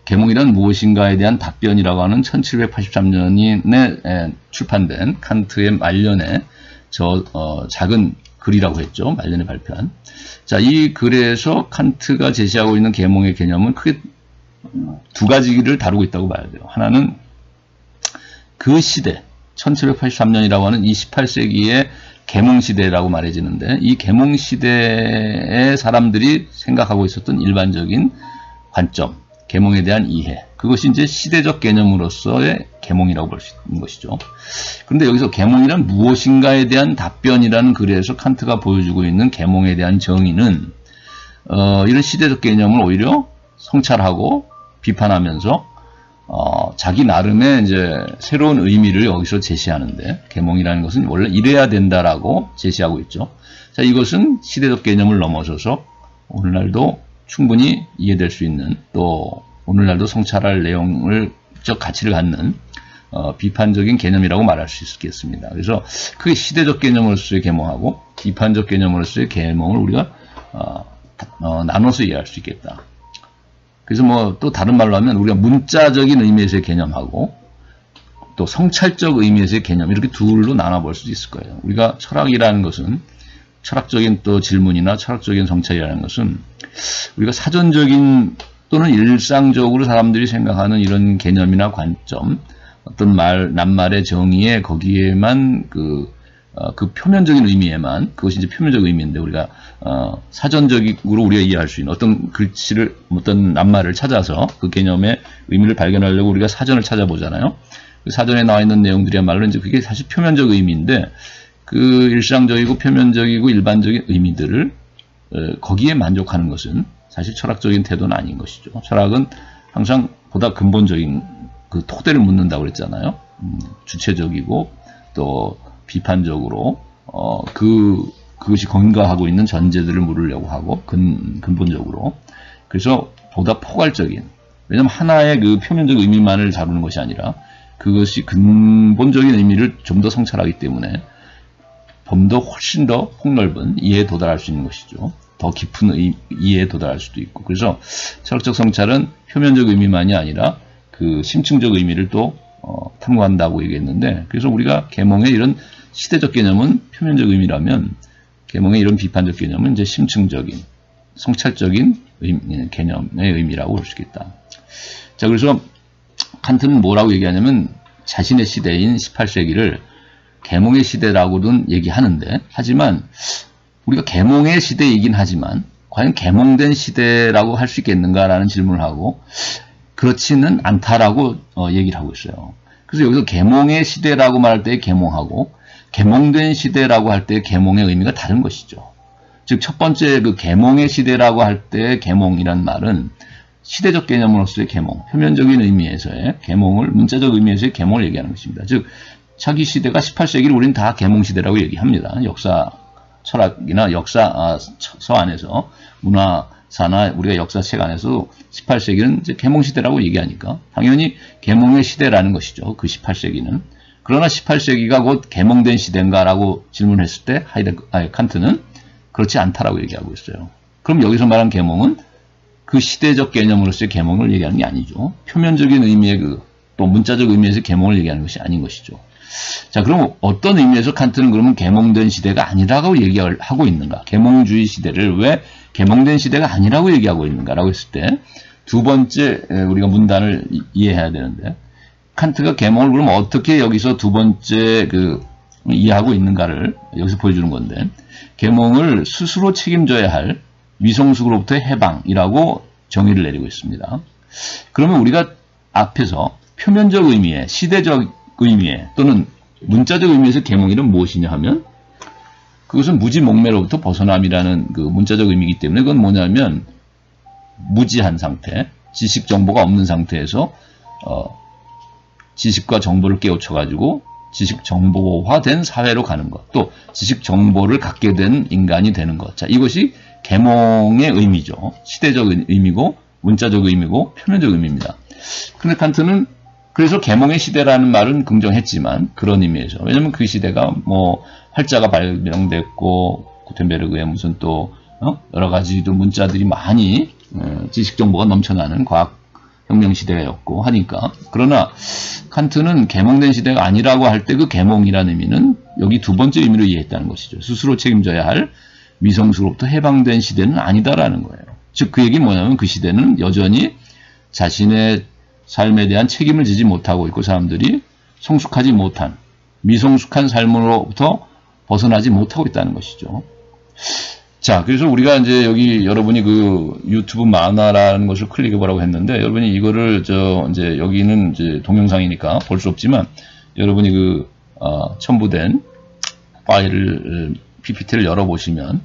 계몽이란 무엇인가에 대한 답변이라고 하는 1783년에 출판된 칸트의 말년의 작은 글이라고 했죠. 말년에 발표한. 자, 이 글에서 칸트가 제시하고 있는 계몽의 개념은 크게 두 가지를 다루고 있다고 봐야 돼요. 하나는 그 시대, 1783년이라고 하는 이 18세기의 계몽시대라고 말해지는데, 이 계몽시대의 사람들이 생각하고 있었던 일반적인 관점, 계몽에 대한 이해, 그것이 이제 시대적 개념으로서의 계몽이라고 볼 수 있는 것이죠. 그런데 여기서 계몽이란 무엇인가에 대한 답변이라는 글에서 칸트가 보여주고 있는 계몽에 대한 정의는 이런 시대적 개념을 오히려 성찰하고 비판하면서 자기 나름의 이제 새로운 의미를 여기서 제시하는데, 계몽이라는 것은 원래 이래야 된다라고 제시하고 있죠. 자, 이것은 시대적 개념을 넘어서서 오늘날도 충분히 이해될 수 있는, 또 오늘날도 성찰할 내용적 가치를 갖는 비판적인 개념이라고 말할 수 있겠습니다. 그래서 그게 시대적 개념으로서의 계몽하고 비판적 개념으로서의 계몽을 우리가 나눠서 이해할 수 있겠다. 그래서 뭐 또 다른 말로 하면 우리가 문자적인 의미에서의 개념하고 또 성찰적 의미에서의 개념, 이렇게 둘로 나눠볼 수도 있을 거예요. 우리가 철학이라는 것은, 철학적인 또 질문이나 철학적인 성찰이라는 것은 우리가 사전적인 또는 일상적으로 사람들이 생각하는 이런 개념이나 관점, 어떤 낱말의 정의에 거기에만 그 표면적인 의미에만, 그것이 이제 표면적 의미인데, 우리가 사전적으로 우리가 이해할 수 있는 어떤 글씨를, 어떤 낱말을 찾아서 그 개념의 의미를 발견하려고 우리가 사전을 찾아보잖아요. 그 사전에 나와 있는 내용들이야말로 이제 그게 사실 표면적 의미인데, 그 일상적이고 표면적이고 일반적인 의미들을 거기에 만족하는 것은 사실 철학적인 태도는 아닌 것이죠. 철학은 항상 보다 근본적인 그 토대를 묻는다고 그랬잖아요. 주체적이고 또 비판적으로 그것이 건강하고 있는 전제들을 물으려고 하고 근본적으로. 그래서 보다 포괄적인, 왜냐하면 하나의 그 표면적 의미만을 다루는 것이 아니라 그것이 근본적인 의미를 좀 더 성찰하기 때문에 좀 더 훨씬 더 폭넓은 이해에 도달할 수 있는 것이죠. 더 깊은 이해에 도달할 수도 있고. 그래서 철학적 성찰은 표면적 의미만이 아니라 그 심층적 의미를 또 탐구한다고 얘기했는데, 그래서 우리가 계몽의 이런 시대적 개념은 표면적 의미라면 계몽의 이런 비판적 개념은 이제 심층적인 성찰적인 개념의 의미라고 볼 수 있겠다. 자, 그래서 칸트는 뭐라고 얘기하냐면 자신의 시대인 18세기를 계몽의 시대라고는 얘기하는데, 하지만 우리가 계몽의 시대이긴 하지만 과연 계몽된 시대라고 할 수 있겠는가라는 질문을 하고, 그렇지는 않다라고 얘기를 하고 있어요. 그래서 여기서 계몽의 시대라고 말할 때 계몽하고 계몽된 시대라고 할 때 계몽의 의미가 다른 것이죠. 즉 첫 번째 그 계몽의 시대라고 할 때 계몽이란 말은 시대적 개념으로서의 계몽, 표면적인 의미에서의 계몽을, 문자적 의미에서의 계몽을 얘기하는 것입니다. 즉 자기 시대가 18세기를 우리는 다 계몽 시대라고 얘기합니다. 역사 철학이나 역사서 안에서 문화사나 우리가 역사책 안에서 18세기는 이제 계몽 시대라고 얘기하니까 당연히 계몽의 시대라는 것이죠. 그 18세기는. 그러나 18세기가 곧 계몽된 시대인가라고 질문했을 때 칸트는 그렇지 않다라고 얘기하고 있어요. 그럼 여기서 말한 계몽은 그 시대적 개념으로서의 계몽을 얘기하는 게 아니죠. 표면적인 의미의 또 문자적 의미에서 계몽을 얘기하는 것이 아닌 것이죠. 자, 그럼 어떤 의미에서 칸트는 그러면 계몽된 시대가 아니라고 얘기하고 있는가? 계몽주의 시대를 왜 계몽된 시대가 아니라고 얘기하고 있는가라고 했을 때 두 번째 우리가 문단을 이해해야 되는데, 칸트가 계몽을 그럼 어떻게 여기서 두 번째 이해하고 있는가를 여기서 보여주는 건데, 계몽을 스스로 책임져야 할 위성숙으로부터의 해방이라고 정의를 내리고 있습니다. 그러면 우리가 앞에서 표면적 의미의, 시대적 의미의 또는 문자적 의미에서 계몽이란 무엇이냐 하면 그것은 무지몽매로부터 벗어남이라는 그 문자적 의미이기 때문에, 그건 뭐냐면 무지한 상태, 지식 정보가 없는 상태에서 지식과 정보를 깨우쳐가지고 지식 정보화된 사회로 가는 것, 또 지식 정보를 갖게 된 인간이 되는 것. 자, 이것이 계몽의 의미죠. 시대적 의미고 문자적 의미고 표면적 의미입니다. 근데 칸트는 그래서 계몽의 시대라는 말은 긍정했지만 그런 의미에서, 왜냐면 그 시대가 뭐 활자가 발명됐고 구텐베르그의 무슨 또 여러 가지 문자들이 많이 지식 정보가 넘쳐나는 과학 혁명 시대였고 하니까. 그러나 칸트는 계몽된 시대가 아니라고 할 때 그 계몽이라는 의미는 여기 두 번째 의미로 이해했다는 것이죠. 스스로 책임져야 할 위성수로부터 해방된 시대는 아니다라는 거예요. 즉 그 얘기는 뭐냐면 그 시대는 여전히 자신의 삶에 대한 책임을 지지 못하고 있고 사람들이 성숙하지 못한 미성숙한 삶으로부터 벗어나지 못하고 있다는 것이죠. 자, 그래서 우리가 이제 여기 여러분이 그 유튜브 만화라는 것을 클릭해 보라고 했는데, 여러분이 이거를 이제 여기는 이제 동영상이니까 볼 수 없지만 여러분이 첨부된 파일을 PPT를 열어보시면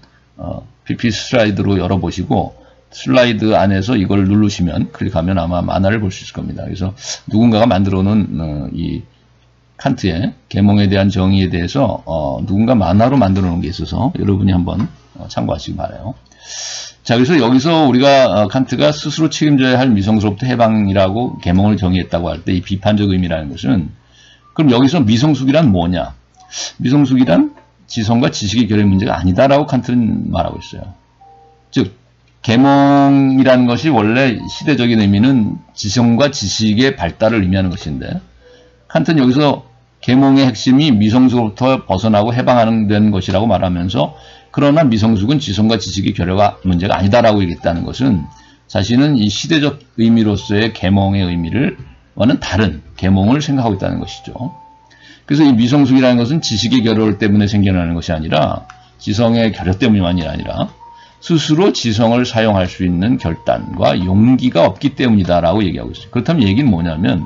PPT 슬라이드로 열어보시고 슬라이드 안에서 이걸 누르시면 클릭하면 아마 만화를 볼 수 있을 겁니다. 그래서 누군가가 만들어 놓은 이 칸트의 계몽에 대한 정의에 대해서 누군가 만화로 만들어 놓은 게 있어서 여러분이 한번 참고하시기 바라요. 자, 그래서 여기서 우리가 칸트가 스스로 책임져야 할 미성수로부터 해방이라고 계몽을 정의했다고 할 때 이 비판적 의미라는 것은, 그럼 여기서 미성숙이란 뭐냐? 미성숙이란 지성과 지식의 결의 문제가 아니다라고 칸트는 말하고 있어요. 즉 계몽이라는 것이 원래 시대적인 의미는 지성과 지식의 발달을 의미하는 것인데, 칸트는 여기서 계몽의 핵심이 미성숙으로부터 벗어나고 해방하는 것이라고 말하면서, 그러나 미성숙은 지성과 지식의 결여가 문제가 아니다라고 얘기했다는 것은 자신은 이 시대적 의미로서의 계몽의 의미를 와는 다른 계몽을 생각하고 있다는 것이죠. 그래서 이 미성숙이라는 것은 지식의 결여 때문에 생겨나는 것이 아니라 지성의 결여 때문이 아니라 스스로 지성을 사용할 수 있는 결단과 용기가 없기 때문이다라고 얘기하고 있어요. 그렇다면 얘기는 뭐냐면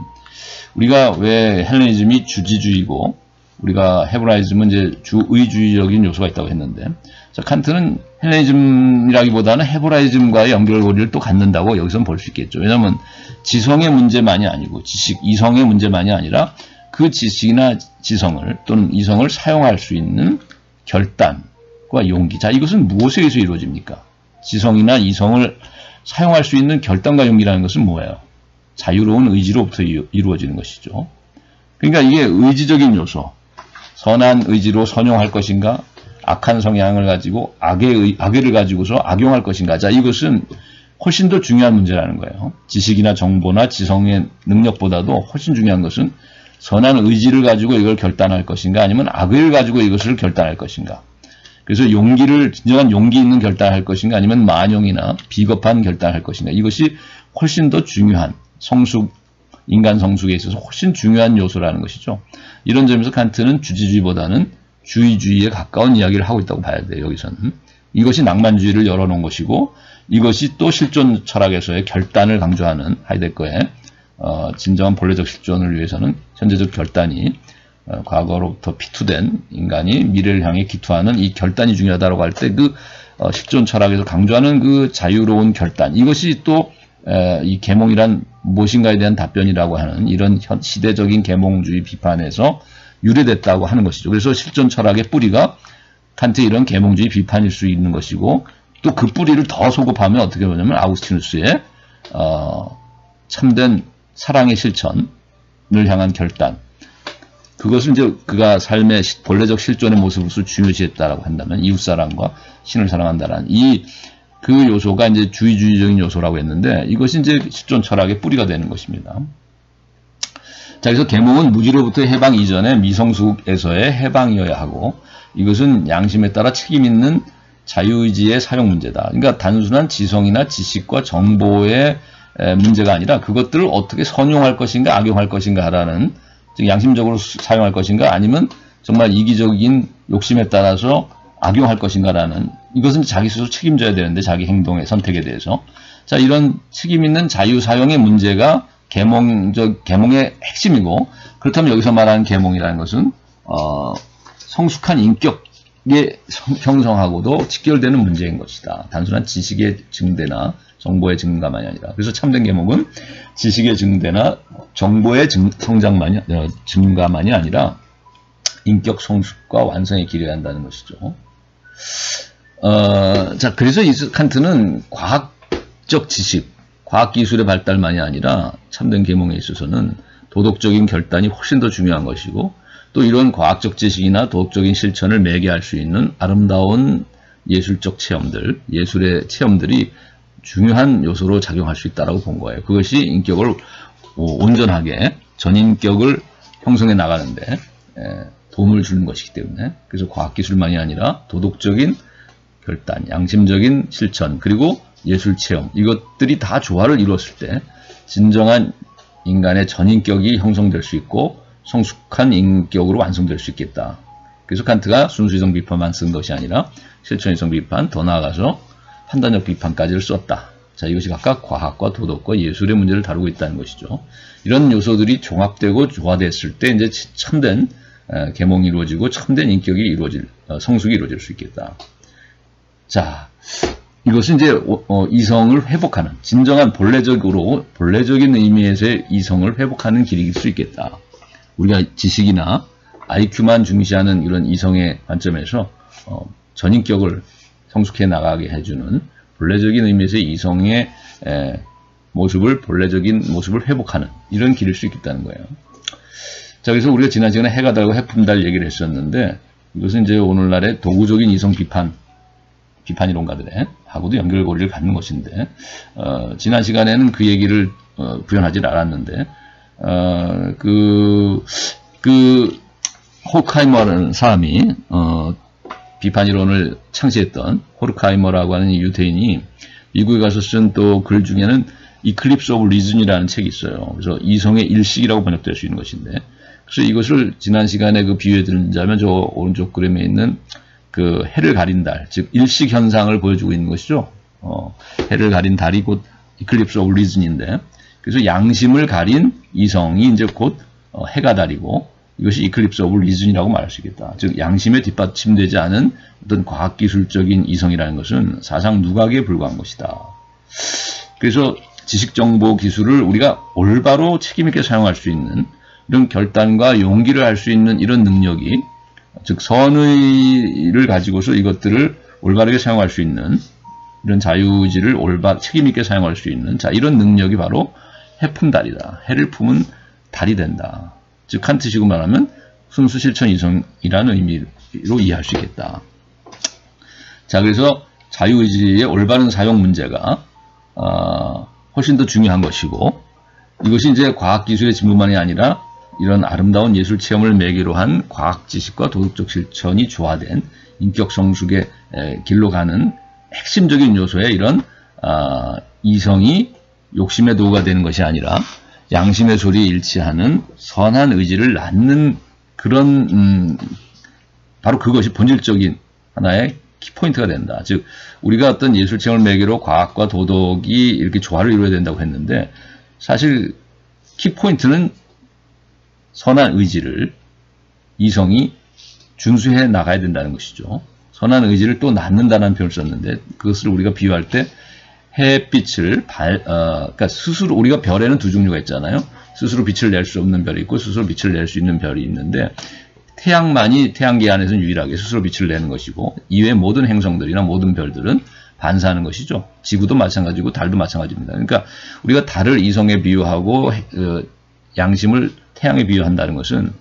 우리가 왜 헬레니즘이 주지주의고 우리가 헤브라이즘은 이제 주의주의적인 요소가 있다고 했는데 자, 칸트는 헬레니즘이라기보다는 헤브라이즘과의 연결고리를 또 갖는다고 여기서 볼 수 있겠죠. 왜냐하면 지성의 문제만이 아니고 지식, 이성의 문제만이 아니라 그 지식이나 지성을 또는 이성을 사용할 수 있는 결단과 용기. 자, 이것은 무엇에 의해서 이루어집니까? 지성이나 이성을 사용할 수 있는 결단과 용기라는 것은 뭐예요? 자유로운 의지로부터 이루어지는 것이죠. 그러니까 이게 의지적인 요소, 선한 의지로 선용할 것인가, 악한 성향을 가지고 악의를 가지고서 악용할 것인가. 자, 이것은 훨씬 더 중요한 문제라는 거예요. 지식이나 정보나 지성의 능력보다도 훨씬 중요한 것은 선한 의지를 가지고 이걸 결단할 것인가 아니면 악의를 가지고 이것을 결단할 것인가. 그래서 진정한 용기 있는 결단을 할 것인가 아니면 만용이나 비겁한 결단을 할 것인가. 이것이 훨씬 더 중요한 인간 성숙에 있어서 훨씬 중요한 요소라는 것이죠. 이런 점에서 칸트는 주지주의보다는 주의주의에 가까운 이야기를 하고 있다고 봐야 돼요. 여기서는. 이것이 낭만주의를 열어놓은 것이고 이것이 또 실존 철학에서의 결단을 강조하는 하이데거의 진정한 본래적 실존을 위해서는 현재적 결단이 과거로부터 피투된 인간이 미래를 향해 기투하는 이 결단이 중요하다고 할 때 그 실존 철학에서 강조하는 그 자유로운 결단 이것이 또 이 계몽이란 무엇인가에 대한 답변이라고 하는 이런 시대적인 계몽주의 비판에서 유래됐다고 하는 것이죠. 그래서 실존 철학의 뿌리가 칸트의 이런 계몽주의 비판일 수 있는 것이고 또 그 뿌리를 더 소급하면 어떻게 보냐면 아우구스티누스의 참된 사랑의 실천을 향한 결단 그것을 이제 그가 삶의 본래적 실존의 모습으로 중요시했다라고 한다면 이웃사랑과 신을 사랑한다라는 그 요소가 이제 주의주의적인 요소라고 했는데 이것이 이제 실존 철학의 뿌리가 되는 것입니다. 자, 그래서 계몽은 무지로부터 해방 이전에 미성숙에서의 해방이어야 하고 이것은 양심에 따라 책임 있는 자유의지의 사용 문제다. 그러니까 단순한 지성이나 지식과 정보의 문제가 아니라 그것들을 어떻게 선용할 것인가 악용할 것인가 하라는 즉 양심적으로 사용할 것인가 아니면 정말 이기적인 욕심에 따라서 악용할 것인가라는 이것은 자기 스스로 책임져야 되는데 자기 행동의 선택에 대해서 자 이런 책임 있는 자유 사용의 문제가 계몽의 핵심이고 그렇다면 여기서 말하는 계몽이라는 것은 성숙한 인격의 형성하고도 직결되는 문제인 것이다. 단순한 지식의 증대나 정보의 증가만이 아니라 그래서 참된 계몽은 지식의 증대나 정보의 증가만이 아니라 인격 성숙과 완성에 기려야 한다는 것이죠. 자, 그래서 칸트는 과학적 지식, 과학기술의 발달만이 아니라 참된 계몽에 있어서는 도덕적인 결단이 훨씬 더 중요한 것이고 또 이런 과학적 지식이나 도덕적인 실천을 매개할 수 있는 아름다운 예술적 체험들, 예술의 체험들이 중요한 요소로 작용할 수 있다고 본 거예요. 그것이 인격을 온전하게 전인격을 형성해 나가는데 도움을 주는 것이기 때문에 그래서 과학기술만이 아니라 도덕적인 결단, 양심적인 실천 그리고 예술체험 이것들이 다 조화를 이루었을 때 진정한 인간의 전인격이 형성될 수 있고 성숙한 인격으로 완성될 수 있겠다. 그래서 칸트가 순수이성 비판만 쓴 것이 아니라 실천이성 비판, 더 나아가서 판단력 비판까지를 썼다. 자, 이것이 각각 과학과 도덕과 예술의 문제를 다루고 있다는 것이죠. 이런 요소들이 종합되고 조화됐을 때 이제 참된 계몽이 이루어지고 참된 인격이 성숙이 이루어질 수 있겠다. 자, 이것은 이제 이성을 회복하는 진정한 본래적인 의미에서의 이성을 회복하는 길일 수 있겠다. 우리가 지식이나 IQ만 중시하는 이런 이성의 관점에서 전인격을 성숙해 나가게 해주는 본래적인 의미에서의 이성의 본래적인 모습을 회복하는 이런 길일 수 있겠다는 거예요. 자, 그래서 우리가 지난 시간에 해가 달고 해품 달 얘기를 했었는데 이것은 이제 오늘날의 도구적인 이성 비판이론가들의 하고도 연결고리를 갖는 것인데 지난 시간에는 그 얘기를 구현하지 않았는데 호르카이머라는 사람이 비판이론을 창시했던 호르카이머라고 하는 이 유태인이 미국에 가서 쓴 또 글 중에는 이클립스 오브 리즌이라는 책이 있어요. 그래서 이성의 일식이라고 번역될 수 있는 것인데 그래서 이것을 지난 시간에 그 비유해 드리자면 저 오른쪽 그림에 있는 그 해를 가린 달, 즉 일식 현상을 보여주고 있는 것이죠. 해를 가린 달이 곧 이클립스 오브 리즌인데, 그래서 양심을 가린 이성이 이제 곧 해가 달이고, 이것이 이클립스 오브 리즌이라고 말할 수 있겠다. 즉 양심에 뒷받침되지 않은 어떤 과학기술적인 이성이라는 것은 사상 누각에 불과한 것이다. 그래서 지식정보 기술을 우리가 올바로 책임있게 사용할 수 있는 이런 결단과 용기를 할 수 있는 이런 능력이, 즉 선의를 가지고서 이것들을 올바르게 사용할 수 있는 이런 자유의지를 책임있게 사용할 수 있는, 자, 이런 능력이 바로 해품달이다. 해를 품은 달이 된다. 즉 칸트식으로 말하면 순수 실천 이성이라는 의미로 이해할 수 있겠다. 자, 그래서 자유의지의 올바른 사용 문제가 훨씬 더 중요한 것이고, 이것이 이제 과학기술의 진보만이 아니라 이런 아름다운 예술 체험을 매개로 한 과학 지식과 도덕적 실천이 조화된 인격 성숙의 길로 가는 핵심적인 요소의 이런 이성이 욕심의 도구가 되는 것이 아니라 양심의 소리에 일치하는 선한 의지를 낳는 그런 바로 그것이 본질적인 하나의 키포인트가 된다. 즉 우리가 어떤 예술 체험을 매개로 과학과 도덕이 이렇게 조화를 이루어야 된다고 했는데, 사실 키포인트는 선한 의지를 이성이 준수해 나가야 된다는 것이죠. 선한 의지를 또 낳는다는 표현을 썼는데, 그것을 우리가 비유할 때 햇빛을 그러니까 스스로, 우리가 별에는 두 종류가 있잖아요. 스스로 빛을 낼 수 없는 별이 있고 스스로 빛을 낼 수 있는 별이 있는데, 태양만이 태양계 안에서는 유일하게 스스로 빛을 내는 것이고, 이외의 모든 행성들이나 모든 별들은 반사하는 것이죠. 지구도 마찬가지고 달도 마찬가지입니다. 그러니까 우리가 달을 이성에 비유하고 양심을 태양에 비유한다는 것은,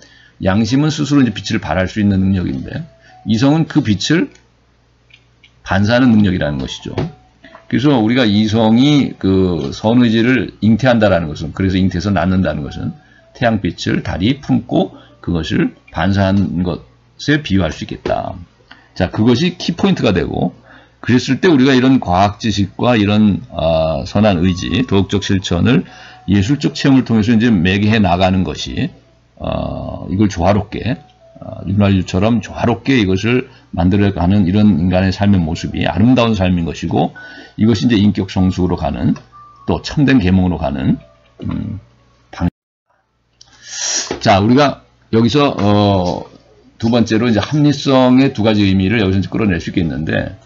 양심은 스스로 이제 빛을 발할 수 있는 능력인데 이성은 그 빛을 반사하는 능력이라는 것이죠. 그래서 우리가 이성이 그 선의지를 잉태한다라는 것은, 그래서 잉태해서 낳는다는 것은 태양빛을 달이 품고 그것을 반사하는 것에 비유할 수 있겠다. 자, 그것이 키포인트가 되고, 그랬을 때 우리가 이런 과학 지식과 이런 선한 의지, 도덕적 실천을 예술적 체험을 통해서 이제 매개해 나가는 것이 이걸 조화롭게 윤활유처럼 조화롭게 이것을 만들어가는 이런 인간의 삶의 모습이 아름다운 삶인 것이고, 이것이 이제 인격 성숙으로 가는, 또 참된 계몽으로 가는 자, 우리가 여기서 두 번째로 이제 합리성의 두 가지 의미를 여기서 이제 끌어낼 수 있겠는데,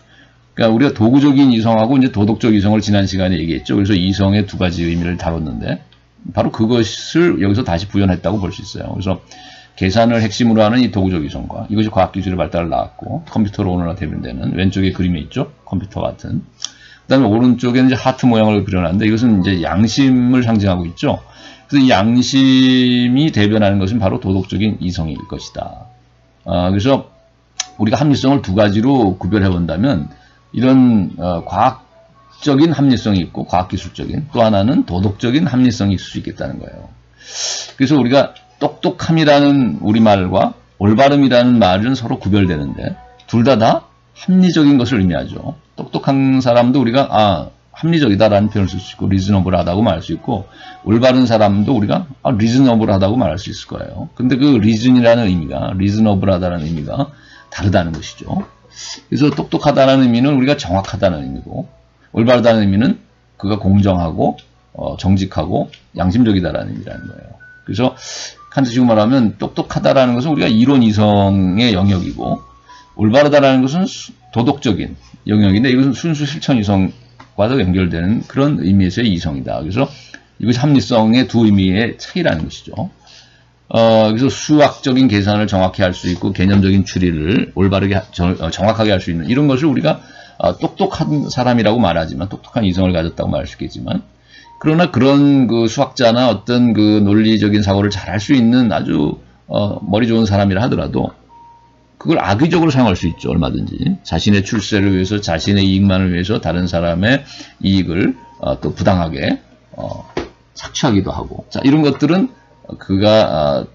그러니까 우리가 도구적인 이성하고 이제 도덕적 이성을 지난 시간에 얘기했죠. 그래서 이성의 두 가지 의미를 다뤘는데, 바로 그것을 여기서 다시 부연했다고 볼 수 있어요. 그래서 계산을 핵심으로 하는 이 도구적 이성과, 이것이 과학기술의 발달을 낳았고 컴퓨터로 오늘날 대변되는, 왼쪽에 그림에 있죠, 컴퓨터 같은. 그 다음에 오른쪽에는 이제 하트 모양을 그려놨는데, 이것은 이제 양심을 상징하고 있죠. 그래서 이 양심이 대변하는 것은 바로 도덕적인 이성일 것이다. 그래서 우리가 합리성을 두 가지로 구별해 본다면, 이런 과학적인 합리성이 있고 과학기술적인, 또 하나는 도덕적인 합리성이 있을 수 있겠다는 거예요. 그래서 우리가 똑똑함이라는 우리말과 올바름이라는 말은 서로 구별되는데, 둘 다 합리적인 것을 의미하죠. 똑똑한 사람도 우리가 합리적이다라는 표현을 쓸 수 있고 리즈너블하다고 말할 수 있고, 올바른 사람도 우리가 리즈너블하다고 말할 수 있을 거예요. 근데 그 리즌이라는 의미가, 리즈너블하다는 의미가 다르다는 것이죠. 그래서 똑똑하다는 의미는 우리가 정확하다는 의미고, 올바르다는 의미는 그가 공정하고 정직하고 양심적이다라는 의미라는 거예요. 그래서 칸트식으로 말하면 똑똑하다라는 것은 우리가 이론 이성의 영역이고, 올바르다라는 것은 도덕적인 영역인데, 이것은 순수 실천 이성과도 연결되는 그런 의미에서의 이성이다. 그래서 이것이 합리성의 두 의미의 차이라는 것이죠. 그래서 수학적인 계산을 정확히 할 수 있고, 개념적인 추리를 올바르게 정확하게 할 수 있는 이런 것을 우리가 똑똑한 사람이라고 말하지만, 똑똑한 이성을 가졌다고 말할 수 있겠지만, 그러나 그런 그 수학자나 어떤 그 논리적인 사고를 잘 할 수 있는 아주 머리 좋은 사람이라 하더라도 그걸 악의적으로 사용할 수 있죠. 얼마든지 자신의 출세를 위해서, 자신의 이익만을 위해서 다른 사람의 이익을 또 부당하게 착취하기도 하고, 자, 이런 것들은 그가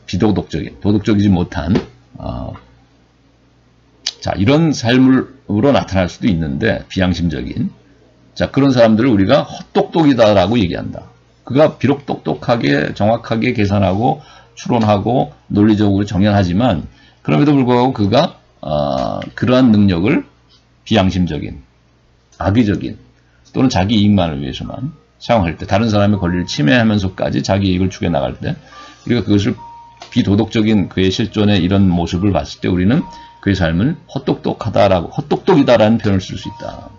비도덕적인, 도덕적이지 못한 자, 이런 삶으로 나타날 수도 있는데, 비양심적인, 자, 그런 사람들을 우리가 헛똑똑이다라고 얘기한다. 그가 비록 똑똑하게 정확하게 계산하고 추론하고 논리적으로 정연하지만 그럼에도 불구하고 그가 그러한 능력을 비양심적인, 악의적인 또는 자기 이익만을 위해서만 사용할 때, 다른 사람의 권리를 침해하면서까지 자기 이익을 추구해 나갈 때 우리가 그것을 비도덕적인 그의 실존의 이런 모습을 봤을 때 우리는 그의 삶을 헛똑똑이다라는 표현을 쓸 수 있다. 자,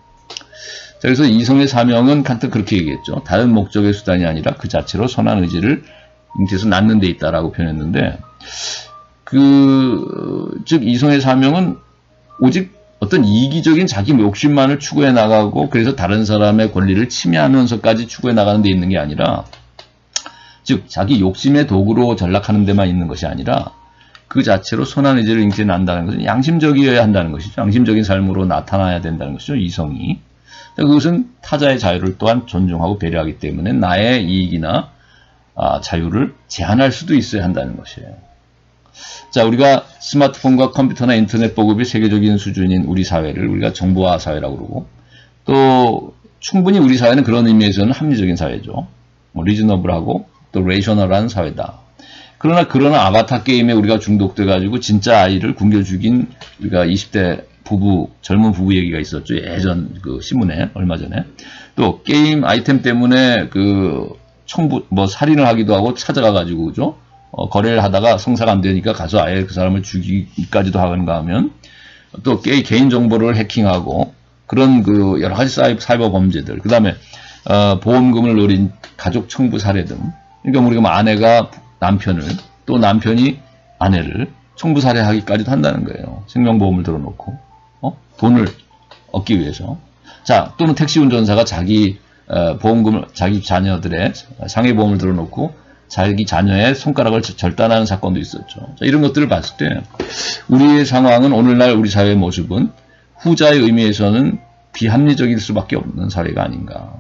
그래서 이성의 사명은 칸트 그렇게 얘기했죠. 다른 목적의 수단이 아니라 그 자체로 선한 의지를 잉태해서 낳는 데 있다라고 표현했는데, 즉 이성의 사명은 오직 어떤 이기적인 자기 욕심만을 추구해 나가고 그래서 다른 사람의 권리를 침해하면서까지 추구해 나가는 데 있는 게 아니라, 즉 자기 욕심의 도구로 전락하는 데만 있는 것이 아니라 그 자체로 선한 의지를 잉태해 난다는 것은 양심적이어야 한다는 것이죠. 양심적인 삶으로 나타나야 된다는 것이죠. 이성이. 그것은 타자의 자유를 또한 존중하고 배려하기 때문에 나의 이익이나 자유를 제한할 수도 있어야 한다는 것이에요. 자, 우리가 스마트폰과 컴퓨터나 인터넷 보급이 세계적인 수준인 우리 사회를 우리가 정보화 사회라고 그러고, 또 충분히 우리 사회는 그런 의미에서는 합리적인 사회죠. 리즈너블하고 또 레이셔널한 사회다. 그러나 아바타 게임에 우리가 중독돼 가지고 진짜 아이를 굶겨 죽인 우리가 20대 젊은 부부 얘기가 있었죠. 예전 그 신문에 얼마 전에. 또 게임 아이템 때문에 살인을 하기도 하고 찾아가 가지고 그죠? 거래를 하다가 성사가 안 되니까 가서 아예 그 사람을 죽이기까지도 하는가 하면, 또 개인 정보를 해킹하고 그런 여러 가지 사이버 범죄들, 그 다음에 보험금을 노린 가족 청부 사례 등. 그러니까 우리가 아내가 남편을, 또 남편이 아내를 청부 살해하기까지도 한다는 거예요. 생명보험을 들어놓고 돈을 얻기 위해서. 자, 또는 택시 운전사가 자기 보험금을, 자기 자녀들의 상해보험을 들어놓고 자기 자녀의 손가락을 절단하는 사건도 있었죠. 자, 이런 것들을 봤을 때 우리의 상황은, 오늘날 우리 사회의 모습은 후자의 의미에서는 비합리적일 수밖에 없는 사회가 아닌가.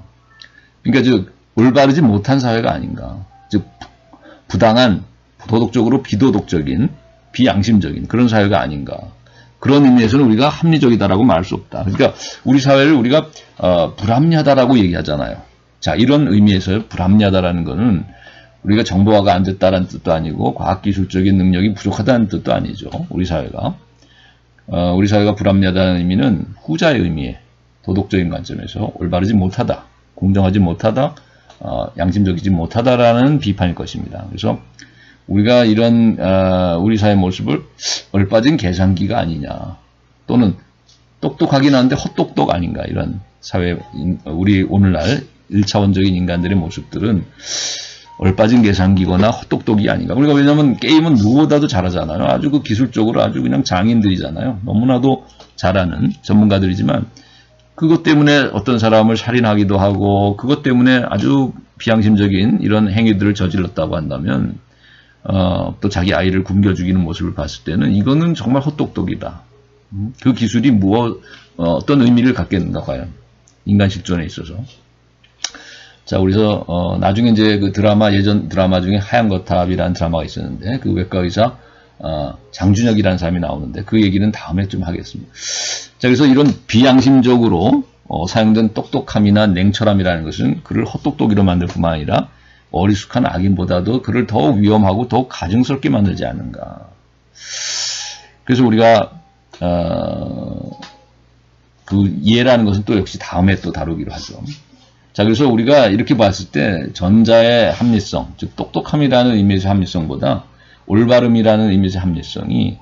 그러니까 즉 올바르지 못한 사회가 아닌가. 즉 부당한, 도덕적으로 비도덕적인, 비양심적인 그런 사회가 아닌가. 그런 의미에서는 우리가 합리적이다라고 말할 수 없다. 그러니까 우리 사회를 우리가 불합리하다라고 얘기하잖아요. 자, 이런 의미에서 불합리하다라는 것은 우리가 정보화가 안 됐다는 뜻도 아니고 과학기술적인 능력이 부족하다는 뜻도 아니죠. 우리 사회가 불합리하다는 의미는 후자의 의미에 도덕적인 관점에서 올바르지 못하다, 공정하지 못하다, 양심적이지 못하다라는 비판일 것입니다. 그래서 우리가 이런 우리 사회 모습을 얼빠진 계산기가 아니냐, 또는 똑똑하긴 한데 헛똑똑 아닌가, 이런 사회, 우리 오늘날 1차원적인 인간들의 모습들은 얼빠진 계산기거나 헛똑똑이 아닌가. 우리가 왜냐면 게임은 누구보다도 잘하잖아요. 아주 기술적으로 아주 그냥 장인들이잖아요. 너무나도 잘하는 전문가들이지만 그것 때문에 어떤 사람을 살인하기도 하고 그것 때문에 아주 비양심적인 이런 행위들을 저질렀다고 한다면, 또 자기 아이를 굶겨 죽이는 모습을 봤을 때는 이거는 정말 헛똑똑이다. 그 기술이 어떤 의미를 갖겠는가 과연 인간 실존에 있어서. 자, 그래서 나중에 이제 그 예전 드라마 중에 하얀 거탑이라는 드라마가 있었는데 그 외과 의사 장준혁이라는 사람이 나오는데 그 얘기는 다음에 좀 하겠습니다. 자, 그래서 이런 비양심적으로 사용된 똑똑함이나 냉철함이라는 것은 그를 헛똑똑이로 만들 뿐만 아니라 어리숙한 악인보다도 그를 더욱 위험하고 더욱 가증스럽게 만들지 않는가. 그래서 우리가 그 이해라는 것은 또 역시 다음에 또 다루기로 하죠. 자, 그래서 우리가 이렇게 봤을 때 전자의 합리성, 즉 똑똑함이라는 의미에서 합리성보다 올바름이라는 의미에서 합리성이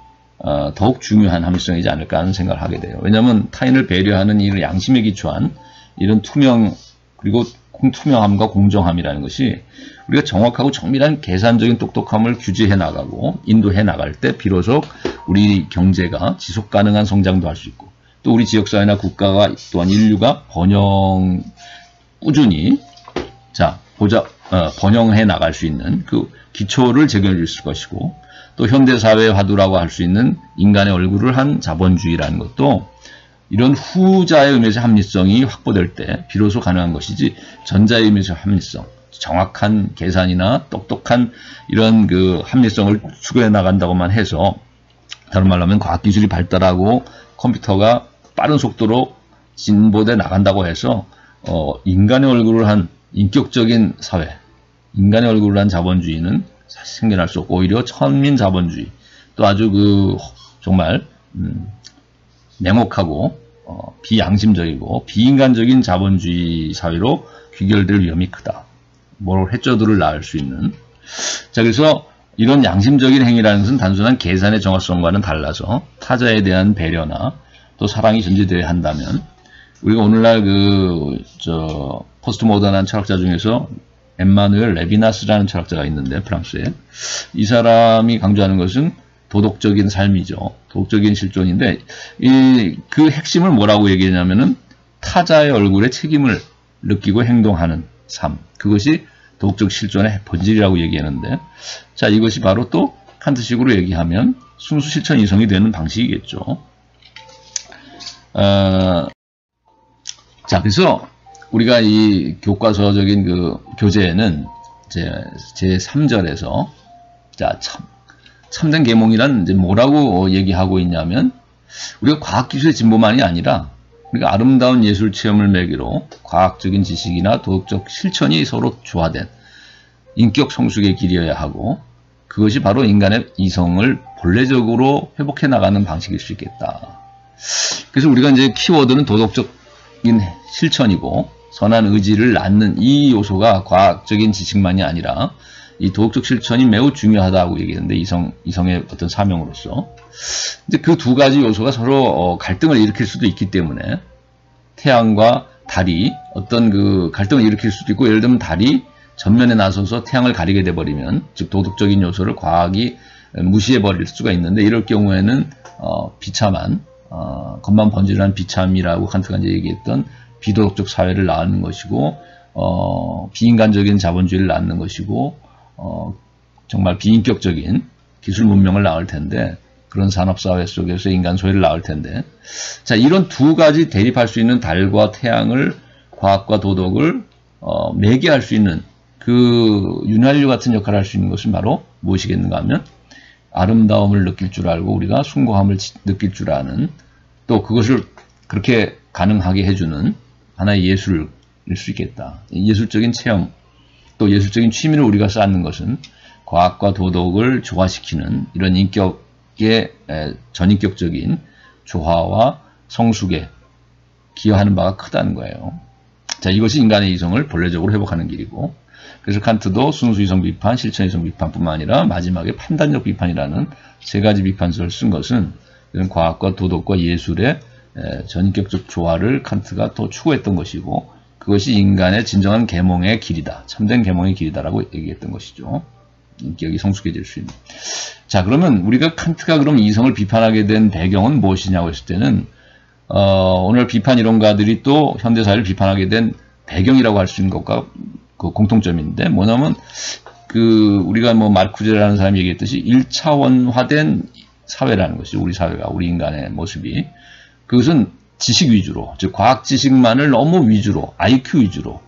더욱 중요한 합리성이지 않을까 하는 생각을 하게 돼요. 왜냐하면 타인을 배려하는 이런 양심에 기초한 이런 그리고 투명함과 공정함이라는 것이 우리가 정확하고 정밀한 계산적인 똑똑함을 규제해 나가고 인도해 나갈 때 비로소 우리 경제가 지속 가능한 성장도 할 수 있고, 또 우리 지역사회나 국가가 또한 인류가 꾸준히 번영해 나갈 수 있는 그 기초를 제공해 줄 것이고, 또 현대사회의 화두라고 할 수 있는 인간의 얼굴을 한 자본주의라는 것도 이런 후자의 의미에서 합리성이 확보될 때 비로소 가능한 것이지, 전자의 의미에서 합리성, 정확한 계산이나 똑똑한 이런 그 합리성을 추구해 나간다고만 해서, 다른 말로 하면 과학기술이 발달하고 컴퓨터가 빠른 속도로 진보돼 나간다고 해서 인간의 얼굴을 한 인격적인 사회, 인간의 얼굴을 한 자본주의는 생겨날 수 없고 오히려 천민자본주의 또 아주 정말 냉혹하고 비양심적이고 비인간적인 자본주의 사회로 귀결될 위험이 크다. 뭘 해저들을 낳을 수 있는. 자, 그래서 이런 양심적인 행위라는 것은 단순한 계산의 정확성과는 달라서 타자에 대한 배려나 또 사랑이 전제되어야 한다면 우리가 오늘날 포스트 모던한 철학자 중에서 엠마누엘 레비나스라는 철학자가 있는데 프랑스에 이 사람이 강조하는 것은 도덕적인 삶이죠. 도덕적인 실존인데 그 핵심을 뭐라고 얘기하냐면은 타자의 얼굴에 책임을 느끼고 행동하는 삶. 그것이 도덕적 실존의 본질이라고 얘기하는데 자 이것이 바로 또 칸트식으로 얘기하면 순수 실천 이성이 되는 방식이겠죠. 자 그래서 우리가 이 교과서적인 교재에는 제 3절에서 자 참된 계몽이란 이제 뭐라고 얘기하고 있냐면 우리가 과학기술의 진보만이 아니라 우리가 아름다운 예술 체험을 매개로 과학적인 지식이나 도덕적 실천이 서로 조화된 인격 성숙의 길이어야 하고 그것이 바로 인간의 이성을 본래적으로 회복해 나가는 방식일 수 있겠다. 그래서 우리가 이제 키워드는 도덕적인 실천이고 선한 의지를 낳는 이 요소가 과학적인 지식만이 아니라 이 도덕적 실천이 매우 중요하다고 얘기했는데 이성의 어떤 사명으로서 이제 그 두 가지 요소가 서로 갈등을 일으킬 수도 있기 때문에 태양과 달이 어떤 갈등을 일으킬 수도 있고 예를 들면 달이 전면에 나서서 태양을 가리게 돼버리면 즉 도덕적인 요소를 과학이 무시해 버릴 수가 있는데 이럴 경우에는 비참한 겉만 번지르한 비참이라고 칸트가 이제 얘기했던 비도덕적 사회를 낳는 것이고 비인간적인 자본주의를 낳는 것이고 정말 비인격적인 기술 문명을 낳을 텐데 그런 산업사회 속에서 인간 소외를 낳을 텐데 자 이런 두 가지 대립할 수 있는 달과 태양을 과학과 도덕을 매개할 수 있는 그 윤활유 같은 역할을 할 수 있는 것은 바로 무엇이겠는가 하면 아름다움을 느낄 줄 알고 우리가 숭고함을 느낄 줄 아는 또 그것을 그렇게 가능하게 해주는 하나의 예술일 수 있겠다. 예술적인 체험 또 예술적인 취미를 우리가 쌓는 것은 과학과 도덕을 조화시키는 이런 인격의 전인격적인 조화와 성숙에 기여하는 바가 크다는 거예요. 자, 이것이 인간의 이성을 본래적으로 회복하는 길이고 그래서 칸트도 순수이성 비판, 실천이성 비판뿐만 아니라 마지막에 판단력 비판이라는 세 가지 비판서를 쓴 것은 이런 과학과 도덕과 예술의 전인격적 조화를 칸트가 또 추구했던 것이고 그것이 인간의 진정한 계몽의 길이다. 참된 계몽의 길이다라고 얘기했던 것이죠. 인격이 성숙해질 수 있는. 자, 그러면 우리가 칸트가 그럼 이성을 비판하게 된 배경은 무엇이냐고 했을 때는 오늘 비판 이론가들이 또 현대사회를 비판하게 된 배경이라고 할 수 있는 것과 그 공통점인데 뭐냐면 우리가 마르쿠제라는 사람이 얘기했듯이 1차원화된 사회라는 것이죠. 우리 사회가 우리 인간의 모습이 그것은 지식 위주로, 즉 과학 지식만을 너무 위주로, IQ 위주로,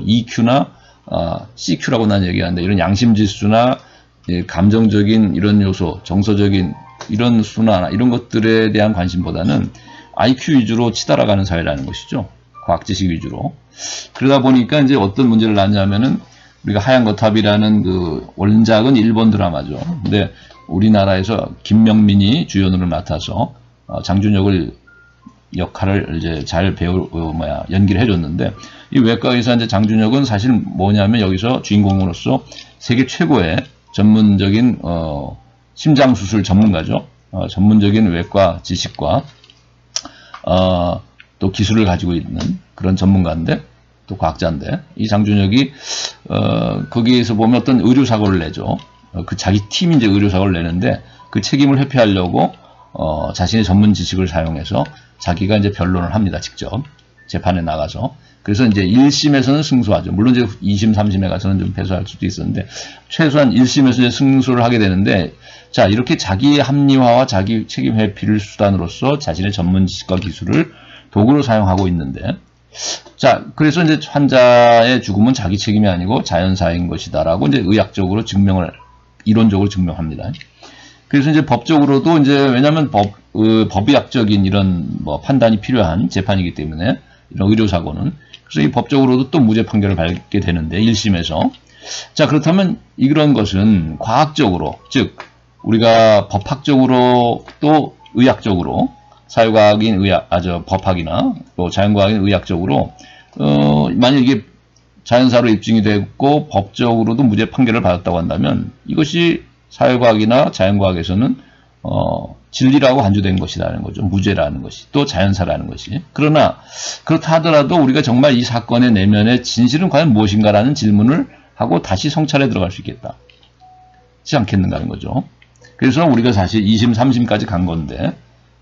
EQ나 CQ라고 난 얘기하는데 이런 양심 지수나 감정적인 이런 요소, 정서적인 이런 순화나 이런 것들에 대한 관심보다는 IQ 위주로 치달아가는 사회라는 것이죠. 과학 지식 위주로. 그러다 보니까 이제 어떤 문제를 낳냐면은 우리가 하얀 거탑이라는 원작은 일본 드라마죠. 근데 우리나라에서 김명민이 주연으로 맡아서 장준혁을 역할을 이제 잘 연기를 해줬는데 이 외과 의사 이제 장준혁은 사실 뭐냐면 여기서 주인공으로서 세계 최고의 전문적인 심장 수술 전문가죠. 전문적인 외과 지식과 또 기술을 가지고 있는 그런 전문가인데 또 과학자인데 이 장준혁이 거기에서 보면 어떤 의료 사고를 내죠. 그 자기 팀이 이제 의료 사고를 내는데 그 책임을 회피하려고 자신의 전문 지식을 사용해서 자기가 이제 변론을 합니다. 직접 재판에 나가서. 그래서 이제 1심에서는 승소하죠. 물론 이제 2심, 3심에 가서는 좀 패소할 수도 있었는데 최소한 1심에서 이제 승소를 하게 되는데 자 이렇게 자기 합리화와 자기 책임 회피를 수단으로서 자신의 전문 지식과 기술을 도구로 사용하고 있는데 자 그래서 이제 환자의 죽음은 자기 책임이 아니고 자연사인 것이다라고 이제 의학적으로 이론적으로 증명합니다. 그래서 이제 법적으로도 이제 왜냐하면 법의학적인 이런 판단이 필요한 재판이기 때문에 이런 의료사고는 그래서 이 법적으로도 또 무죄 판결을 받게 되는데 1심에서 자, 그렇다면 이런 것은 과학적으로, 즉 우리가 법학적으로 또 의학적으로, 사회과학인 법학이나 또 자연과학인 의학적으로 만약 이게 자연사로 입증이 됐고 법적으로도 무죄 판결을 받았다고 한다면 이것이 사회과학이나 자연과학에서는 진리라고 간주된 것이라는 거죠. 무죄라는 것이, 또 자연사라는 것이. 그러나 그렇다 하더라도 우리가 정말 이 사건의 내면의 진실은 과연 무엇인가라는 질문을 하고 다시 성찰에 들어갈 수 있겠다. 그렇지 않겠는가 하는 거죠. 그래서 우리가 사실 2심, 3심까지 간 건데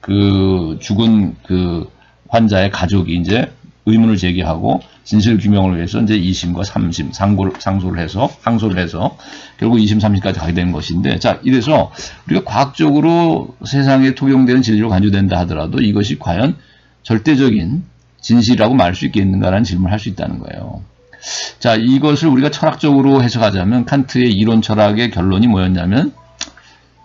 그 죽은 그 환자의 가족이 이제 의문을 제기하고 진실 규명을 위해서 이제 2심과 3심 항소를 해서 결국 2심, 3심까지 가게 되는 것인데, 자, 이래서 우리가 과학적으로 세상에 통용되는 진리로 간주된다 하더라도 이것이 과연 절대적인 진실이라고 말할 수 있겠는가라는 질문을 할 수 있다는 거예요. 자, 이것을 우리가 철학적으로 해석하자면 칸트의 이론 철학의 결론이 뭐였냐면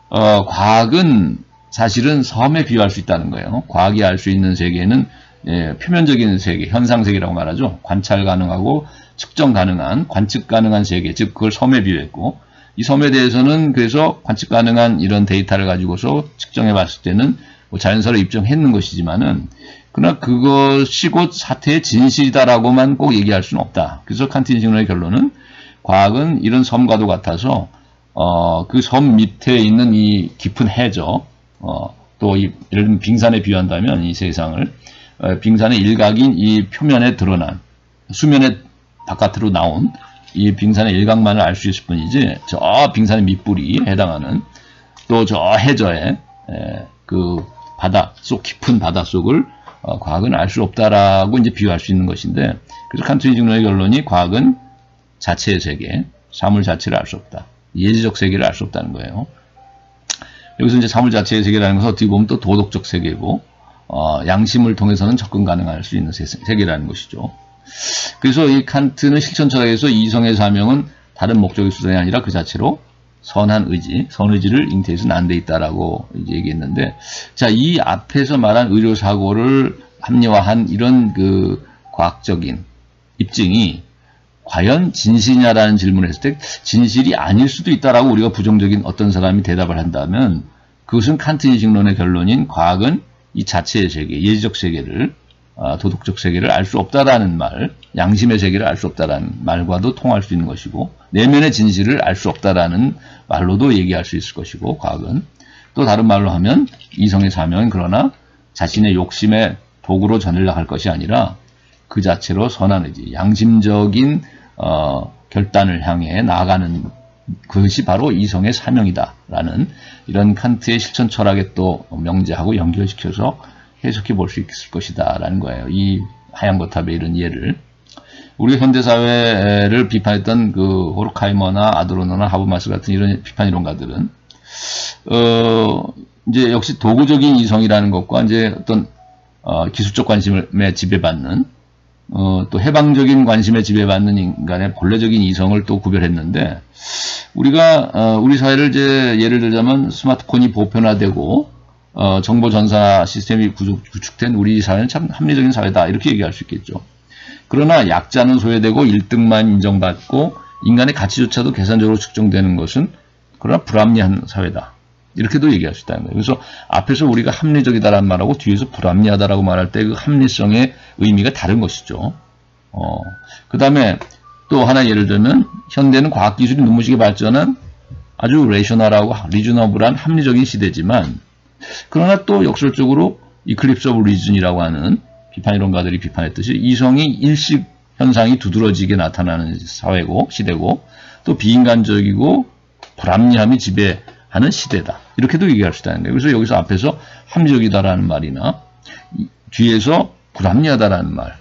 과학은 사실은 섬에 비유할 수 있다는 거예요. 과학이 알 수 있는 세계는 표면적인 세계, 현상세계라고 말하죠. 관찰 가능하고 측정 가능한, 관측 가능한 세계, 즉 그걸 섬에 비유했고, 이 섬에 대해서는 그래서 관측 가능한 이런 데이터를 가지고서 측정해 봤을 때는 뭐 자연사로 입증했는 것이지만은, 그러나 그것이 곧 사태의 진실이다라고만 꼭 얘기할 수는 없다. 그래서 칸트 인식론의 결론은 과학은 이런 섬과도 같아서 그 섬 밑에 있는 이 깊은 해저, 또 예를 들면 빙산에 비유한다면 이 세상을 빙산의 일각인 이 표면에 드러난, 수면의 바깥으로 나온 이 빙산의 일각만을 알 수 있을 뿐이지 저 빙산의 밑부리 해당하는 또 저 해저의 그 바다 속, 깊은 바다 속을 과학은 알 수 없다라고 이제 비유할 수 있는 것인데, 그래서 칸트 인식론의 결론이 과학은 자체의 세계, 사물 자체를 알 수 없다. 예지적 세계를 알 수 없다는 거예요. 여기서 이제 사물 자체의 세계라는 것은 어떻게 보면 또 도덕적 세계고, 양심을 통해서는 접근 가능할 수 있는 세계라는 것이죠. 그래서 이 칸트는 실천 철학에서 이성의 사명은 다른 목적의 수단이 아니라 그 자체로 선한 의지, 선의지를 잉태해서 난데 있다라고 이제 얘기했는데, 자, 이 앞에서 말한 의료사고를 합리화한 이런 그 과학적인 입증이 과연 진실이냐라는 질문을 했을 때 진실이 아닐 수도 있다라고 우리가 부정적인 어떤 사람이 대답을 한다면, 그것은 칸트 인식론의 결론인 과학은 이 자체의 세계, 예지적 세계를, 도덕적 세계를 알 수 없다라는 말, 양심의 세계를 알 수 없다라는 말과도 통할 수 있는 것이고, 내면의 진실을 알 수 없다라는 말로도 얘기할 수 있을 것이고, 과학은 또 다른 말로 하면 이성의 사명은 그러나 자신의 욕심의 도구로 전락할 것이 아니라 그 자체로 선한 의지, 양심적인 결단을 향해 나아가는 그것이 바로 이성의 사명이다라는 이런 칸트의 실천 철학에 또 명제하고 연결시켜서 해석해 볼 수 있을 것이다라는 거예요. 이 하얀 거탑의 이런 예를 우리가 현대사회를 비판했던 그 호르카이머나 아도르노나 하버마스 같은 이런 비판 이론가들은 이제 역시 도구적인 이성이라는 것과 이제 어떤 기술적 관심에 지배받는 또 해방적인 관심에 지배받는 인간의 본래적인 이성을 또 구별했는데, 우리가 우리 사회를 이제 예를 들자면 스마트폰이 보편화되고 정보 전사 시스템이 구축된 우리 사회는 참 합리적인 사회다 이렇게 얘기할 수 있겠죠. 그러나 약자는 소외되고 1등만 인정받고 인간의 가치조차도 계산적으로 측정되는 것은 그러나 불합리한 사회다. 이렇게도 얘기할 수 있다는 거예요. 그래서 앞에서 우리가 합리적이다라는 말하고 뒤에서 불합리하다라고 말할 때 그 합리성의 의미가 다른 것이죠. 그 다음에 또 하나 예를 들면 현대는 과학기술이 눈부시게 발전한 아주 레이셔널하고 리즈너블한 합리적인 시대지만, 그러나 또 역설적으로 이클립스 오브 리즌이라고 하는 비판이론가들이 비판했듯이 이성이 일식 현상이 두드러지게 나타나는 사회고 시대고, 또 비인간적이고 불합리함이 지배하는 시대다. 이렇게도 얘기할 수 있다는 거예요. 그래서 여기서 앞에서 합리적이다라는 말이나 뒤에서 불합리하다라는 말,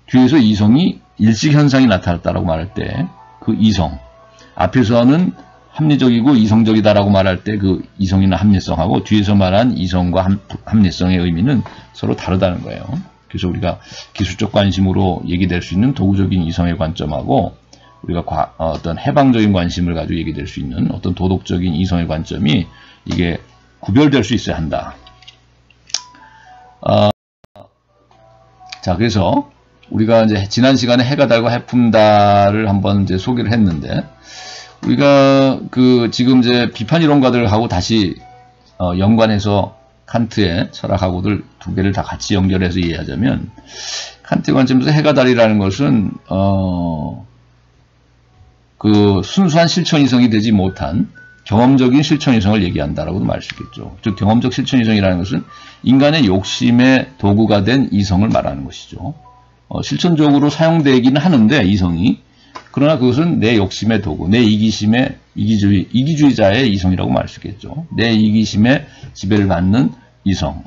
뒤에서 이성이 일식현상이 나타났다라고 말할 때 그 이성, 앞에서는 합리적이고 이성적이다라고 말할 때 그 이성이나 합리성하고 뒤에서 말한 이성과 합리성의 의미는 서로 다르다는 거예요. 그래서 우리가 기술적 관심으로 얘기될 수 있는 도구적인 이성의 관점하고 우리가 어떤 해방적인 관심을 가지고 얘기될 수 있는 어떤 도덕적인 이성의 관점이 이게 구별될 수 있어야 한다. 자, 그래서 우리가 이제 지난 시간에 해가 달과 해품다를 한번 이제 소개를 했는데, 우리가 그 지금 이제 비판 이론가들하고 다시 연관해서 칸트의 철학하고들 두 개를 다 같이 연결해서 이해하자면, 칸트의 관점에서 해가 달이라는 것은 그 순수한 실천이성이 되지 못한 경험적인 실천이성을 얘기한다라고도 말할 수 있겠죠. 즉 경험적 실천이성이라는 것은 인간의 욕심의 도구가 된 이성을 말하는 것이죠. 실천적으로 사용되기는 하는데 이성이, 그러나 그것은 내 욕심의 도구, 내 이기심의 이기주의자의 이성이라고 말할 수 있겠죠. 내 이기심의 지배를 받는 이성.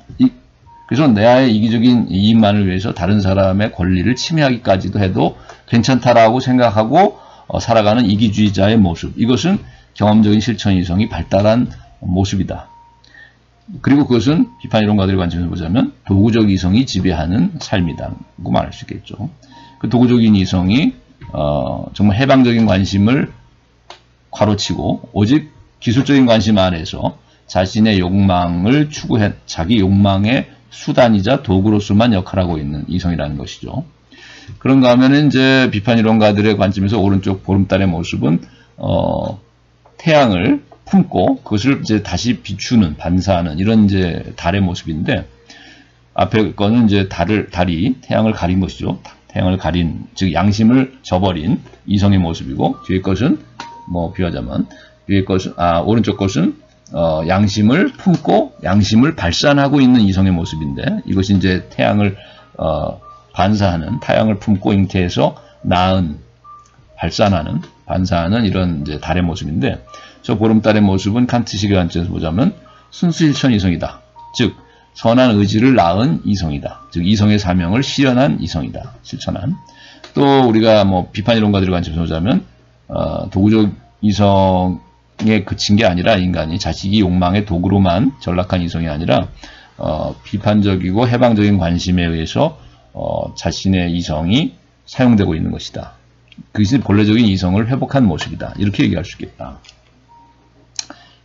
그래서 나의 이기적인 이익만을 위해서 다른 사람의 권리를 침해하기까지도 해도 괜찮다라고 생각하고 살아가는 이기주의자의 모습. 이것은 경험적인 실천 이성이 발달한 모습이다. 그리고 그것은 비판 이론가들의 관점에서 보자면 도구적 이성이 지배하는 삶이다고 말할 수 있겠죠. 그 도구적인 이성이 정말 해방적인 관심을 가로치고 오직 기술적인 관심 안에서 자신의 욕망을 추구해 자기 욕망의 수단이자 도구로서만 역할하고 있는 이성이라는 것이죠. 그런가 하면은 이제 비판 이론가들의 관점에서 오른쪽 보름달의 모습은 태양을 품고 그것을 이제 다시 비추는, 반사하는 이런 이제 달의 모습인데, 앞에 거는 이제 달이 태양을 가린 것이죠. 태양을 가린, 즉 양심을 저버린 이성의 모습이고, 뒤에 것은 뭐 비유하자면 오른쪽 것은 양심을 품고 양심을 발산하고 있는 이성의 모습인데, 이것이 이제 태양을 반사하는, 태양을 품고 잉태해서 낳은, 발산하는, 반사하는 이런 이제 달의 모습인데, 저 보름달의 모습은 칸트식의 관점에서 보자면 순수 실천 이성이다. 즉 선한 의지를 낳은 이성이다. 즉 이성의 사명을 실현한 이성이다. 실천한. 또 우리가 뭐 비판 이론가들의 관점에서 보자면 도구적 이성에 그친 게 아니라, 인간이 자식이 욕망의 도구로만 전락한 이성이 아니라 비판적이고 해방적인 관심에 의해서 자신의 이성이 사용되고 있는 것이다. 그것이 본래적인 이성을 회복한 모습이다. 이렇게 얘기할 수 있겠다.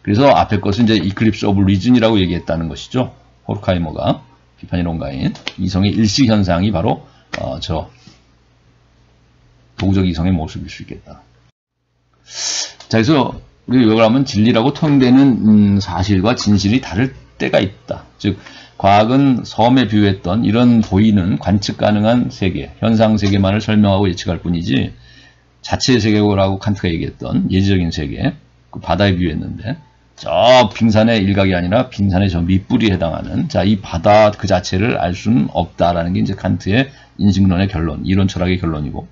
그래서 앞에 것은 이제 이클립스 오브 리즌이라고 얘기했다는 것이죠. 호르카이머가, 비판 이론가인. 이성의 일시 현상이 바로 저 도구적 이성의 모습일 수 있겠다. 자, 그래서 우리가 이걸 하면 진리라고 통용되는 사실과 진실이 다를 때가 있다. 즉 과학은 섬에 비유했던 이런 보이는 관측 가능한 세계, 현상 세계만을 설명하고 예측할 뿐이지, 자체의 세계라고 칸트가 얘기했던 예지적인 세계, 그 바다에 비유했는데, 저 빙산의 일각이 아니라 빙산의 저 밑불이 해당하는, 자, 이 바다 그 자체를 알 수는 없다라는 게 이제 칸트의 인식론의 결론, 이론 철학의 결론이고,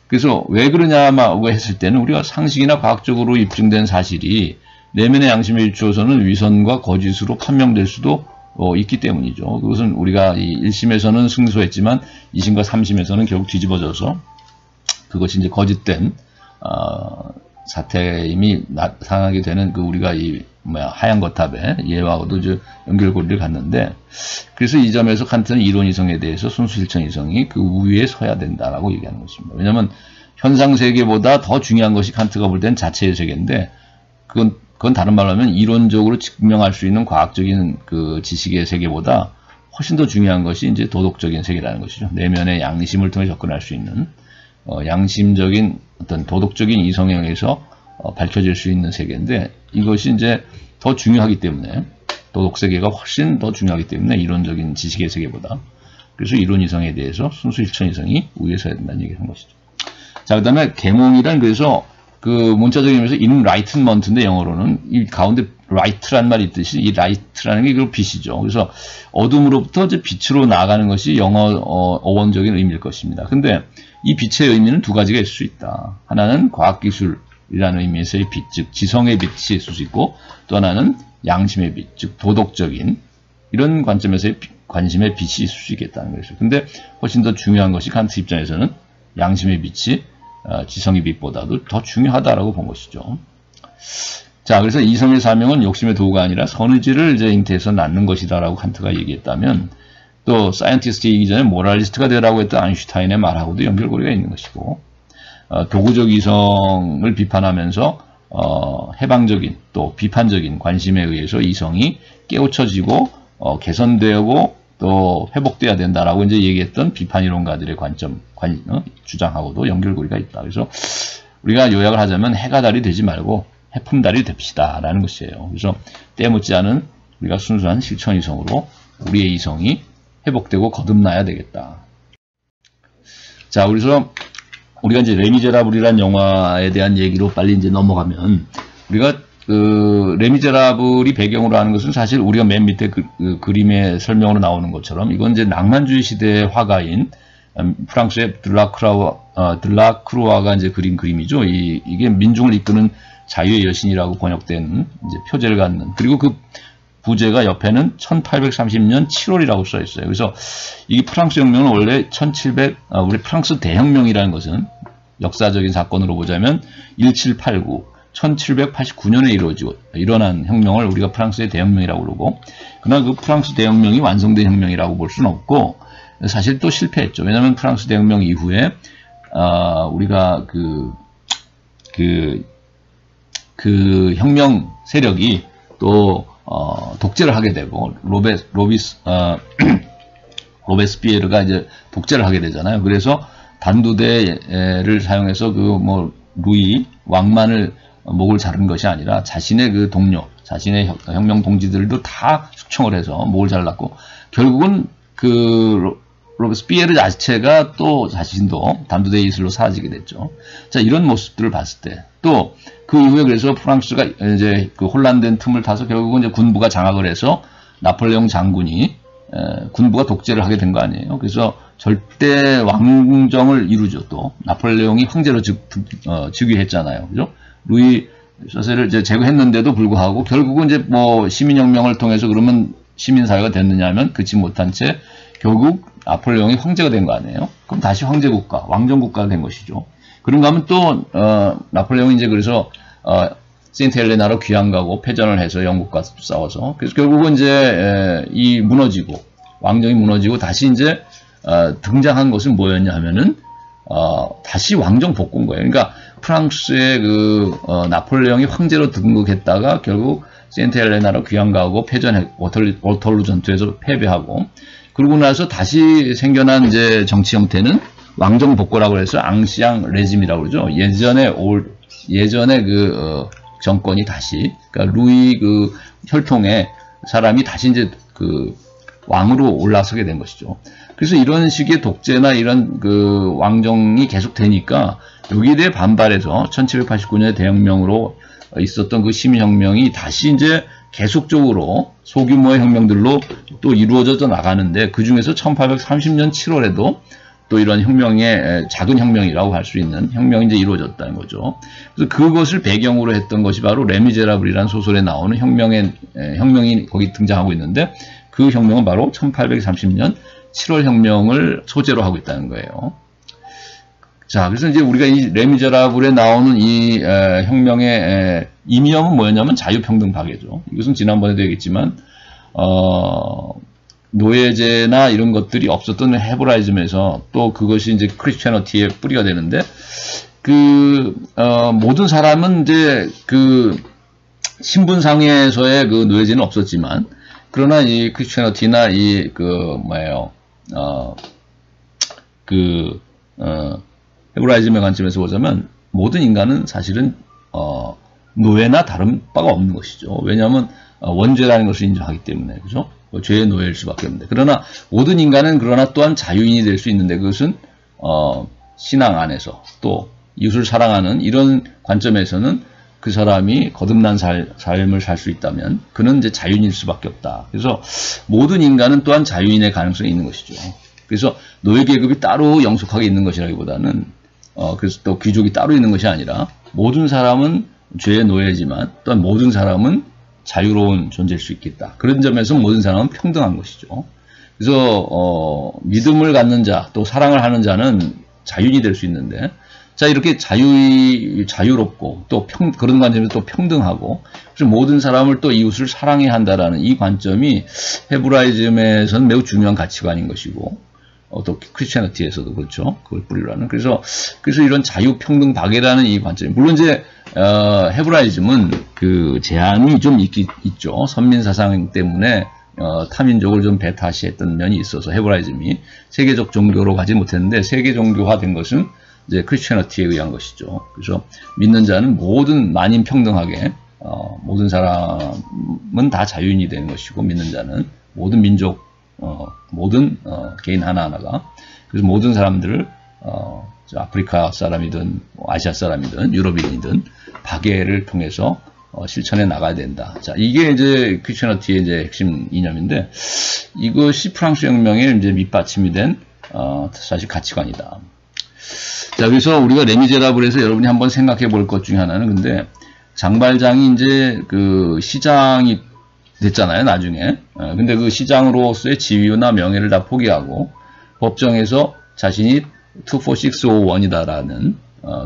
그래서 왜 그러냐고 했을 때는 우리가 상식이나 과학적으로 입증된 사실이 내면의 양심에 비추어서는 위선과 거짓으로 판명될 수도 있기 때문이죠. 그것은 우리가 이 1심에서는 승소했지만 2심과 3심에서는 결국 뒤집어져서 그것이 이제 거짓된 사태임이 나타나게 되는, 그 우리가 이 하얀 거탑의 예와도 연결고리를 갖는데, 그래서 이 점에서 칸트는 이론 이성에 대해서 순수 실천 이성이 그 우위에 서야 된다라고 얘기하는 것입니다. 왜냐하면 현상 세계보다 더 중요한 것이 칸트가 볼 때는 자체의 세계인데, 그건 다른 말로 하면 이론적으로 증명할 수 있는 과학적인 그 지식의 세계보다 훨씬 더 중요한 것이 이제 도덕적인 세계라는 것이죠. 내면의 양심을 통해 접근할 수 있는 양심적인 어떤 도덕적인 이성에 의해서 밝혀질 수 있는 세계인데, 이것이 이제 더 중요하기 때문에, 도덕 세계가 훨씬 더 중요하기 때문에 이론적인 지식의 세계보다, 그래서 이론 이성에 대해서 순수 실천 이성이 우위에 서야 된다는 얘기를 한 것이죠. 자, 그 다음에 계몽이란, 그래서 그 문자적인 의미에서 enlightenment인데, 영어로는 이 가운데 right라는 말이 있듯이 이 right라는 게 그 빛이죠. 그래서 어둠으로부터 이제 빛으로 나아가는 것이 영어 어원적인 의미일 것입니다. 근데 이 빛의 의미는 두 가지가 있을 수 있다. 하나는 과학기술이라는 의미에서의 빛, 즉 지성의 빛이 있을 수 있고, 또 하나는 양심의 빛, 즉 도덕적인 이런 관점에서의 관심의 빛이 있을 수 있겠다는 것이죠. 근데 훨씬 더 중요한 것이 칸트 입장에서는 양심의 빛이 지성의 빛보다도 더 중요하다라고 본 것이죠. 자, 그래서 이성의 사명은 욕심의 도구가 아니라 선의지를 이제 잉태해서 낳는 것이다라고 칸트가 얘기했다면, 또 사이언티스트 이기 전에 모랄리스트가 되라고 했던 아인슈타인의 말하고도 연결고리가 있는 것이고, 도구적 이성을 비판하면서 해방적인 또 비판적인 관심에 의해서 이성이 깨우쳐지고 개선되고 또 회복돼야 된다라고 이제 얘기했던 비판이론가들의 주장하고도 연결고리가 있다. 그래서 우리가 요약을 하자면 해가 달이 되지 말고 해품달이 됩시다라는 것이에요. 그래서 때묻지 않은 우리가 순수한 실천 이성으로 우리의 이성이 회복되고 거듭나야 되겠다. 자, 그래서 우리가 이제 레미제라블이란 영화에 대한 얘기로 빨리 이제 넘어가면, 우리가 레미제라블이 배경으로 하는 것은 사실 우리가 맨 밑에 그림의 설명으로 나오는 것처럼 이건 이제 낭만주의 시대의 화가인 프랑스의 들라크루아가 이제 그린 그림이죠. 이게 민중을 이끄는 자유의 여신이라고 번역된 이제 표제를 갖는, 그리고 그 부제가 옆에는 1830년 7월이라고 써 있어요. 그래서 이 프랑스 혁명은 원래 우리 프랑스 대혁명이라는 것은 역사적인 사건으로 보자면 1789, 1789년에 일어난 혁명을 우리가 프랑스의 대혁명이라고 그러고, 그러나 그 프랑스 대혁명이 완성된 혁명이라고 볼 수는 없고, 사실 또 실패했죠. 왜냐하면 프랑스 대혁명 이후에 우리가 그 혁명 세력이 또 독재를 하게 되고, 로베스피에르가 이제 독재를 하게 되잖아요. 그래서 단두대를 사용해서 루이 왕만을 목을 자른 것이 아니라 자신의 그 동료, 자신의 혁명 동지들도 다 숙청을 해서 목을 잘랐고, 결국은 로베스피에르 자체가 또 자신도 단두대의 이슬로 사라지게 됐죠. 자, 이런 모습들을 봤을 때, 또 그 이후에 그래서 프랑스가 이제 그 혼란된 틈을 타서 결국은 이제 군부가 장악을 해서 나폴레옹 장군이 군부가 독재를 하게 된 거 아니에요. 그래서 절대 왕정을 이루죠. 또 나폴레옹이 황제로 즉위했잖아요. 그죠? 루이 14세를 이제 제거했는데도 불구하고 결국은 이제 시민혁명을 통해서 그러면 시민사회가 됐느냐 하면 그렇지 못한 채 결국 나폴레옹이 황제가 된 거 아니에요. 그럼 다시 황제국가, 왕정국가가 된 것이죠. 그런가 하면 또 나폴레옹이 이제 그래서 세인트 헬레나로 귀양 가고 패전을 해서 영국과 싸워서, 그래서 결국은 이제 무너지고 왕정이 무너지고 다시 이제 등장한 것은 뭐였냐 하면은 다시 왕정 복구인 거예요. 그러니까 프랑스의 나폴레옹이 황제로 등극했다가 결국 세인트 헬레나로 귀양 가고 워털루 전투에서 패배하고, 그러고 나서 다시 생겨난 이제 정치 형태는 왕정 복구라고 해서 앙시앙 레짐이라고 그러죠. 예전에 정권이 다시, 그러니까 루이 혈통의 사람이 다시 이제 왕으로 올라서게 된 것이죠. 그래서 이런 식의 독재나 이런 왕정이 계속되니까 여기에 대해 반발해서 1789년의 대혁명으로 있었던 그 시민혁명이 다시 이제 계속적으로 소규모의 혁명들로 또 이루어져 나가는데, 그 중에서 1830년 7월에도 또 이런 혁명의 작은 혁명이라고 할 수 있는 혁명이 이제 이루어졌다는 거죠. 그래서 그것을 배경으로 했던 것이 바로 레미제라블이라는 소설에 나오는 혁명이 거기 등장하고 있는데, 그 혁명은 바로 1830년 7월 혁명을 소재로 하고 있다는 거예요. 자, 그래서 이제 우리가 이 레미제라블에 나오는 이 혁명의 이념은 뭐였냐면 자유평등 파괴죠. 이것은 지난번에도 얘기했지만 노예제나 이런 것들이 없었던 헤브라이즘에서 또 그것이 이제 크리스티애니티의 뿌리가 되는데, 모든 사람은 이제 신분상에서의 노예제는 없었지만, 그러나 이 크리스티애니티나 헤브라이즘의 관점에서 보자면 모든 인간은 사실은 노예나 다른 바가 없는 것이죠. 왜냐하면 원죄라는 것을 인정하기 때문에, 그죠? 죄의 노예일 수밖에 없는데, 그러나 모든 인간은 그러나 또한 자유인이 될 수 있는데, 그것은 신앙 안에서 또 이웃을 사랑하는 이런 관점에서는 그 사람이 거듭난 삶을 살 수 있다면 그는 이제 자유인일 수밖에 없다. 그래서 모든 인간은 또한 자유인의 가능성이 있는 것이죠. 그래서 노예 계급이 따로 영속하게 있는 것이라기보다는 그래서 또 귀족이 따로 있는 것이 아니라 모든 사람은 죄의 노예지만 또한 모든 사람은 자유로운 존재일 수 있겠다. 그런 점에서 모든 사람은 평등한 것이죠. 그래서 믿음을 갖는 자, 또 사랑을 하는 자는 자유인이 될 수 있는데, 자, 이렇게 자유롭고 또 그런 관점에서 또 평등하고, 그래서 모든 사람을 또 이웃을 사랑해야 한다라는 이 관점이 헤브라이즘에서는 매우 중요한 가치관인 것이고, 또 크리스티애니티에서도 그렇죠. 그걸 뿌리로 하는. 그래서 이런 자유평등 박애라는 이 관점. 물론 이제 헤브라이즘은 그 제한이 좀 있죠. 선민사상 때문에 타민족을 좀 배타시했던 면이 있어서 헤브라이즘이 세계적 종교로 가지 못했는데 세계 종교화된 것은 이제 크리스천어티에 의한 것이죠. 그래서 믿는 자는 모든 만인 평등하게 모든 사람은 다 자유인이 되는 것이고 믿는 자는 모든 민족 모든 개인 하나하나가 그래서 모든 사람들을 아프리카 사람이든 아시아 사람이든 유럽인이든 박애를 통해서 실천해 나가야 된다. 자, 이게 이제 크리스천어티의 이제 핵심 이념인데 이것이 프랑스 혁명에 이제 밑받침이 된 사실 가치관이다. 자, 그래서 우리가 레미제라블에서 여러분이 한번 생각해 볼 것 중에 하나는 근데 장발장이 이제 그 시장이 됐잖아요, 나중에. 근데 그 시장으로서의 지위나 명예를 다 포기하고 법정에서 자신이 24651이다라는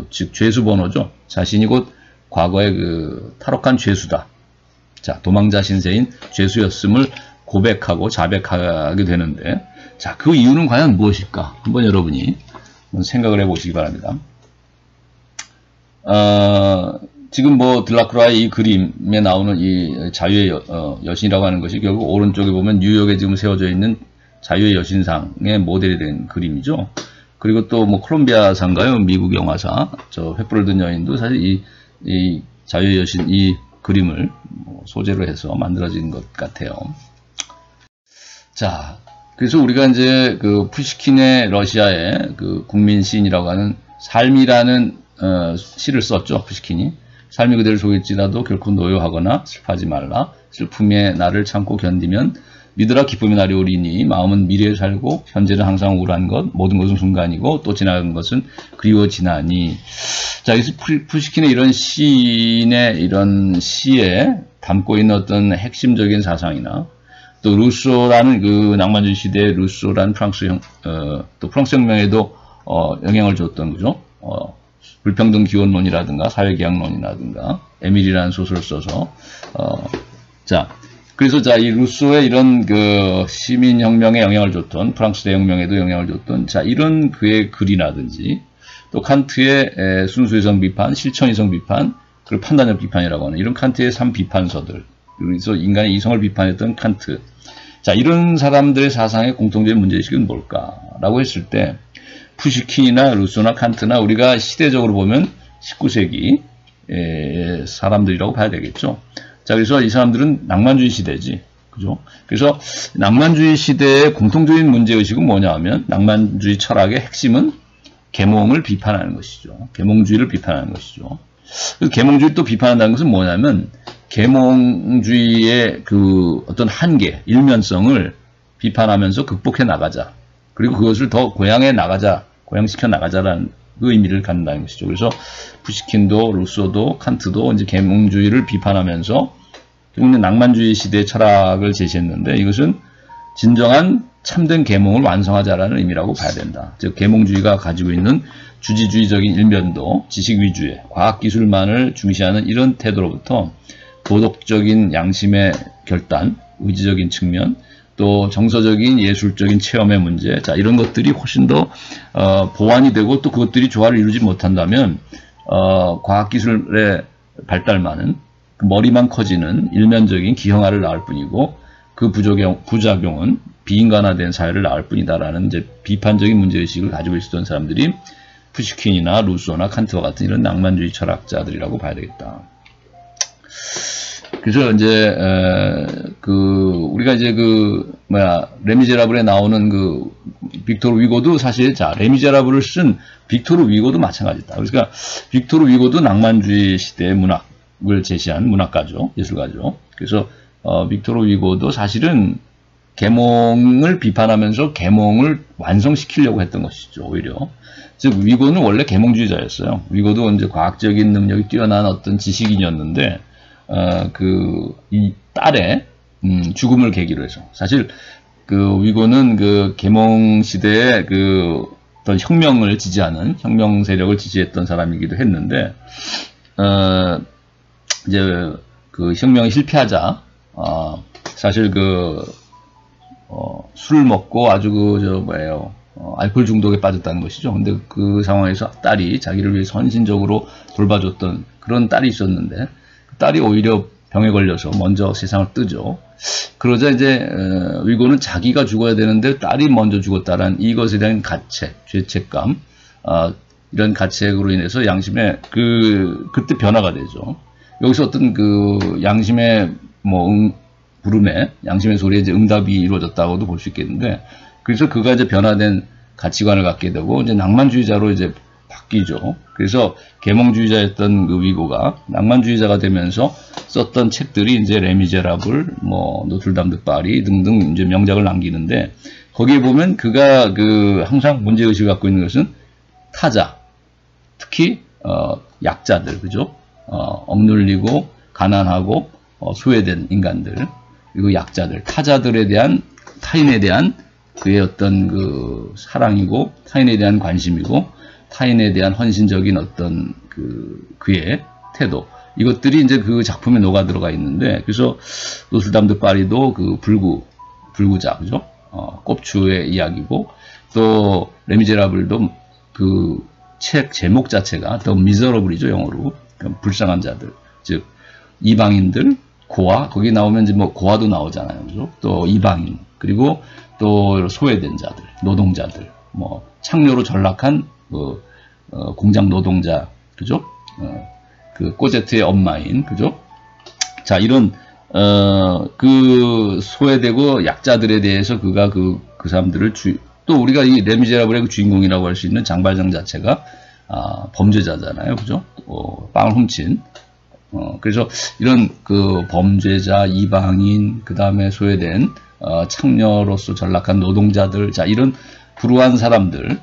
즉 죄수 번호죠. 자신이 곧 과거의 그 탈옥한 죄수다. 자, 도망자 신세인 죄수였음을 고백하고 자백하게 되는데, 자, 그 이유는 과연 무엇일까? 한번 여러분이 한번 생각을 해보시기 바랍니다. 지금 뭐 들라크루아의 이 그림에 나오는 이 자유의 여신이라고 하는 것이 결국 오른쪽에 보면 뉴욕에 지금 세워져 있는 자유의 여신상의 모델이 된 그림이죠. 그리고 또 뭐 콜롬비아사인가요? 미국 영화사 저 횃불을 든 여인도 사실 이 자유의 여신 이 그림을 소재로 해서 만들어진 것 같아요. 자, 그래서 우리가 이제 그 푸시킨의 러시아의 그 국민 시인이라고 하는 삶이라는 시를 썼죠. 푸시킨이. 삶이 그대를 속일지라도 결코 노여하거나 슬퍼하지 말라. 슬픔의 나를 참고 견디면 믿으라 기쁨의 날이 오리니 마음은 미래에 살고 현재는 항상 우울한 것 모든 것은 순간이고 또 지나간 것은 그리워지나니. 자, 여기서 푸시킨의 이런 시인의 이런 시에 담고 있는 어떤 핵심적인 사상이나 또 루소라는 그 낭만주의 시대의 루소라는 또 프랑스 혁명에도 영향을 줬던 거죠. 불평등 기원론이라든가 사회계약론이라든가 에밀이라는 소설을 써서 자, 그래서 자, 이 루소의 이런 그 시민혁명에 영향을 줬던 프랑스 대혁명에도 영향을 줬던 자, 이런 그의 글이라든지 또 칸트의 순수이성 비판, 실천이성 비판, 그리고 판단력 비판이라고 하는 이런 칸트의 3비판서들, 그래서 인간의 이성을 비판했던 칸트. 자, 이런 사람들의 사상의 공통적인 문제의식은 뭘까라고 했을 때 푸시킨이나 루소나 칸트나 우리가 시대적으로 보면 19세기 사람들이라고 봐야 되겠죠. 자, 그래서 이 사람들은 낭만주의 시대지. 그죠? 그래서 낭만주의 시대의 공통적인 문제의식은 뭐냐 하면 낭만주의 철학의 핵심은 계몽을 비판하는 것이죠. 계몽주의를 비판하는 것이죠. 계몽주의를 또 비판한다는 것은 뭐냐면 계몽주의의 그 어떤 한계, 일면성을 비판하면서 극복해 나가자. 그리고 그것을 더 고양해 나가자, 고양시켜 나가자라는 그 의미를 갖는다는 것이죠. 그래서 푸시킨도 루소도 칸트도 이제 계몽주의를 비판하면서 결국은 낭만주의 시대의 철학을 제시했는데 이것은 진정한 참된 계몽을 완성하자라는 의미라고 봐야 된다. 즉 계몽주의가 가지고 있는 주지주의적인 일면도 지식 위주의 과학기술만을 중시하는 이런 태도로부터 도덕적인 양심의 결단, 의지적인 측면, 또 정서적인 예술적인 체험의 문제, 자, 이런 것들이 훨씬 더 보완이 되고 또 그것들이 조화를 이루지 못한다면 과학기술의 발달만은 그 머리만 커지는 일면적인 기형아를 낳을 뿐이고 그 부작용은 비인간화된 사회를 낳을 뿐이다라는 이제 비판적인 문제의식을 가지고 있었던 사람들이 푸시킨이나 루소나 칸트와 같은 이런 낭만주의 철학자들이라고 봐야 되겠다. 그래서 이제 우리가 이제 레미제라블에 나오는 그 빅토르 위고도 사실 자, 레미제라블을 쓴 빅토르 위고도 마찬가지다. 그러니까 빅토르 위고도 낭만주의 시대의 문학을 제시한 문학가죠, 예술가죠. 그래서 빅토르 위고도 사실은 계몽을 비판하면서 계몽을 완성시키려고 했던 것이죠, 오히려. 즉 위고는 원래 계몽주의자였어요. 위고도 이제 과학적인 능력이 뛰어난 어떤 지식인이었는데 이 딸의 죽음을 계기로 해서 사실 그 위고는 그 계몽 시대의 그 어떤 혁명을 지지하는 혁명 세력을 지지했던 사람이기도 했는데 이제 그 혁명이 실패하자 사실 술을 먹고 아주 알코올 중독에 빠졌다는 것이죠. 근데 그 상황에서 딸이 자기를 위해 헌신적으로 돌봐줬던 그런 딸이 있었는데 딸이 오히려 병에 걸려서 먼저 세상을 뜨죠. 그러자 이제 위고는 자기가 죽어야 되는데 딸이 먼저 죽었다라는 이것에 대한 가책, 죄책감, 이런 가책으로 인해서 양심의 그때 변화가 되죠. 여기서 어떤 그 양심의 부름에 양심의 소리에 이제 응답이 이루어졌다고도 볼 수 있겠는데, 그래서 그가 이제 변화된 가치관을 갖게 되고 이제 낭만주의자로 이제 바뀌죠. 그래서 계몽주의자였던 그 위고가 낭만주의자가 되면서 썼던 책들이 이제 레미제라블, 노틀담 드 파리 등등 이제 명작을 남기는데, 거기에 보면 그가 항상 문제의식을 갖고 있는 것은 타자, 특히 약자들, 그죠? 억눌리고 가난하고 소외된 인간들, 그리고 약자들, 타자들에 대한, 타인에 대한 그의 어떤 그 사랑이고, 타인에 대한 관심이고, 타인에 대한 헌신적인 어떤 그의 태도, 이것들이 이제 그 작품에 녹아 들어가 있는데, 그래서 노틀담 드 파리도 그 불구자, 그죠? 꼽추의 이야기고, 또 레미제라블도 그 책 제목 자체가 더 미저러블이죠, 영어로. 불쌍한 자들, 즉 이방인들, 고아, 거기 나오면 이제 고아도 나오잖아요, 그죠? 또 이방인, 그리고 또 소외된 자들, 노동자들, 창녀로 전락한 공장 노동자, 그죠? 그 꼬제트의 엄마인, 그죠? 자, 이런 그 소외되고 약자들에 대해서 그가 그 사람들을 또 우리가 이 레미제라블의 그 주인공이라고 할 수 있는 장발장 자체가 범죄자잖아요, 그죠? 빵을 훔친. 그래서 이런 그 범죄자, 이방인, 그 다음에 소외된 창녀로서 전락한 노동자들, 자, 이런 불우한 사람들에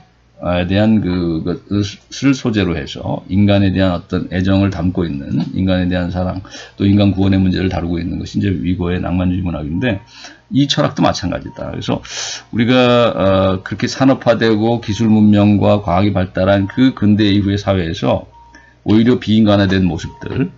대한 그것을 소재로 해서 인간에 대한 어떤 애정을 담고 있는, 인간에 대한 사랑, 또 인간 구원의 문제를 다루고 있는 것이 이제 위고의 낭만주의 문학인데, 이 철학도 마찬가지다. 그래서 우리가 그렇게 산업화되고 기술 문명과 과학이 발달한 그 근대 이후의 사회에서 오히려 비인간화된 모습들,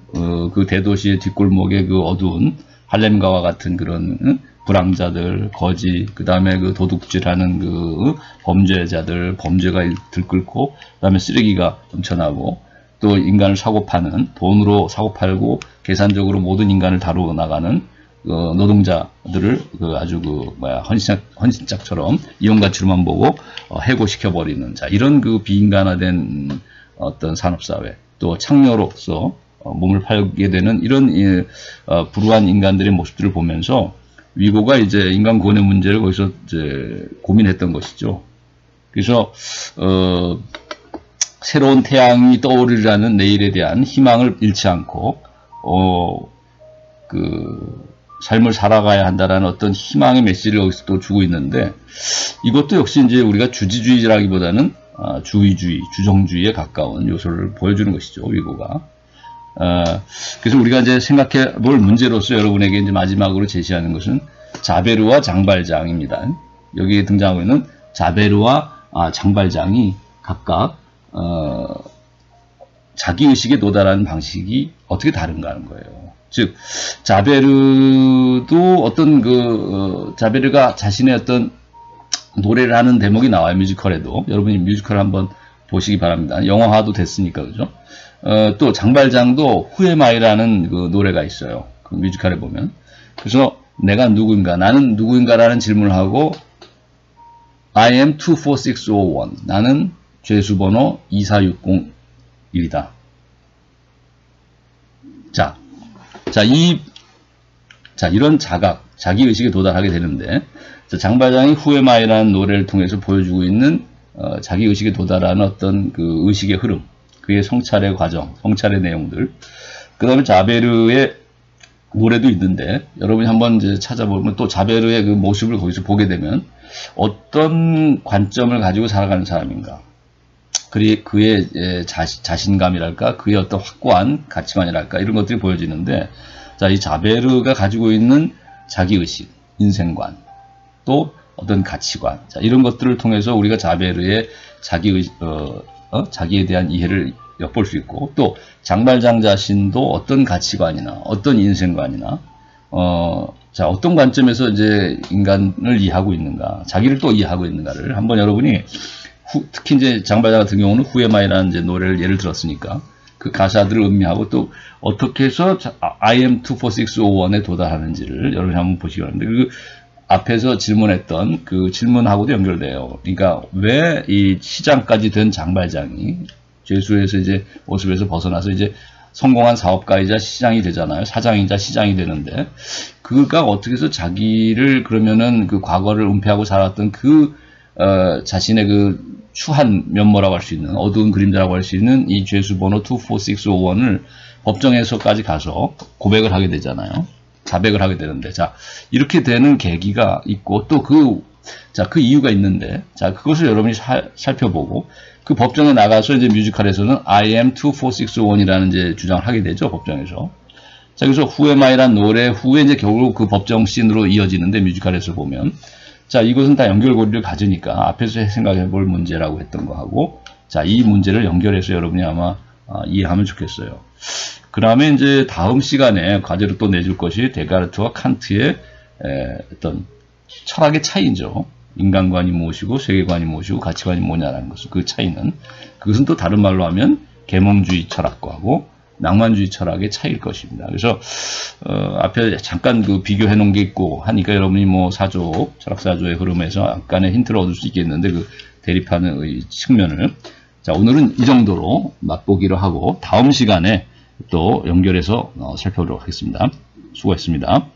그 대도시의 뒷골목의 그 어두운 할렘가와 같은 그런 불황자들, 거지, 그 다음에 그 도둑질하는 그 범죄자들, 범죄가 들끓고, 그 다음에 쓰레기가 넘쳐나고, 또 인간을 사고파는, 돈으로 사고팔고 계산적으로 모든 인간을 다루어 나가는 노동자들을 아주 헌신짝처럼 이용가치로만 보고 해고시켜버리는, 자, 이런 그 비인간화된 어떤 산업사회, 또 창녀로서 몸을 팔게 되는 이런 불우한 인간들의 모습들을 보면서 위고가 이제 인간 구원의 문제를 거기서 이제 고민했던 것이죠. 그래서 새로운 태양이 떠오르라는 내일에 대한 희망을 잃지 않고 삶을 살아가야 한다라는 어떤 희망의 메시지를 여기서 또 주고 있는데, 이것도 역시 이제 우리가 주지주의라기보다는 주의주의, 주정주의에 가까운 요소를 보여주는 것이죠, 위고가. 그래서 우리가 이제 생각해 볼 문제로서 여러분에게 이제 마지막으로 제시하는 것은 자베르와 장발장입니다. 여기에 등장하고 있는 자베르와 장발장이 각각 자기의식에 도달하는 방식이 어떻게 다른가 하는 거예요. 즉, 자베르도 어떤 자베르가 자신의 어떤 노래를 하는 대목이 나와요, 뮤지컬에도. 여러분이 뮤지컬 한번 보시기 바랍니다. 영화화도 됐으니까, 그죠? 또 장발장도 후에마이라는 그 노래가 있어요. 그 뮤지컬에 보면. 그래서 내가 누구인가, 나는 누구인가라는 질문을 하고 I am 24601. 나는 죄수번호 24601이다. 이런 자각, 자기의식에 도달하게 되는데, 장발장이 후에마이라는 노래를 통해서 보여주고 있는 자기의식에 도달하는 어떤 그 의식의 흐름, 그의 성찰의 과정, 성찰의 내용들. 그 다음에 자베르의 노래도 있는데, 여러분이 한번 이제 찾아보면 또 자베르의 그 모습을 거기서 보게 되면 어떤 관점을 가지고 살아가는 사람인가, 그의 자신감이랄까, 그의 어떤 확고한 가치관이랄까, 이런 것들이 보여지는데, 자, 이 자베르가 가지고 있는 자기의식, 인생관, 또 어떤 가치관, 자, 이런 것들을 통해서 우리가 자베르의 자기에 대한 이해를 엿볼 수 있고, 또 장발장 자신도 어떤 가치관이나 어떤 인생관이나 어떤 관점에서 이제 인간을 이해하고 있는가, 자기를 또 이해하고 있는가를 한번 여러분이 특히 이제 장발장 같은 경우는 후에마이라는 이제 노래를 예를 들었으니까 그 가사들을 음미하고 또 어떻게 해서 IM24651에 도달하는지를 여러분이 한번 보시기 바랍니다. 그 앞에서 질문했던 그 질문하고도 연결돼요. 그러니까 왜 이 시장까지 된 장발장이 죄수에서 이제 모습에서 벗어나서 이제 성공한 사업가이자 시장이 되잖아요. 사장이자 시장이 되는데 그가 어떻게 해서 자기를 그러면은 그 과거를 은폐하고 살았던 그 자신의 그 추한 면모라고 할 수 있는 어두운 그림자라고 할 수 있는 이 죄수 번호 24651을 법정에서까지 가서 고백을 하게 되잖아요. 자백을 하게 되는데 자 이렇게 되는 계기가 있고 또 그 이유가 있는데 자 그것을 여러분이 살펴보고 그 법정에 나가서 이제 뮤지컬에서는 IM24651이라는 이제 주장을 하게 되죠. 법정에서. 자, 그래서 Who Am I라는 노래 후에 이제 결국 그 법정 씬으로 이어지는데 뮤지컬에서 보면 자, 이것은 다 연결고리를 가지니까 앞에서 생각해 볼 문제라고 했던 거하고 자, 이 문제를 연결해서 여러분이 아마 이해하면 좋겠어요. 그 다음에 이제 다음 시간에 과제로 또 내줄 것이 데카르트와 칸트의 어떤 철학의 차이죠. 인간관이 무엇이고 세계관이 무엇이고 가치관이 뭐냐라는 것은 그 차이는 그것은 또 다른 말로 하면 계몽주의 철학과하고 낭만주의 철학의 차이일 것입니다. 그래서 앞에 잠깐 그 비교해 놓은 게 있고 하니까 여러분이 뭐 사조 철학사조의 흐름에서 약간의 힌트를 얻을 수 있겠는데 그 대립하는 측면을 자 오늘은 이 정도로 맛보기로 하고 다음 시간에 또 연결해서 살펴보도록 하겠습니다. 수고했습니다.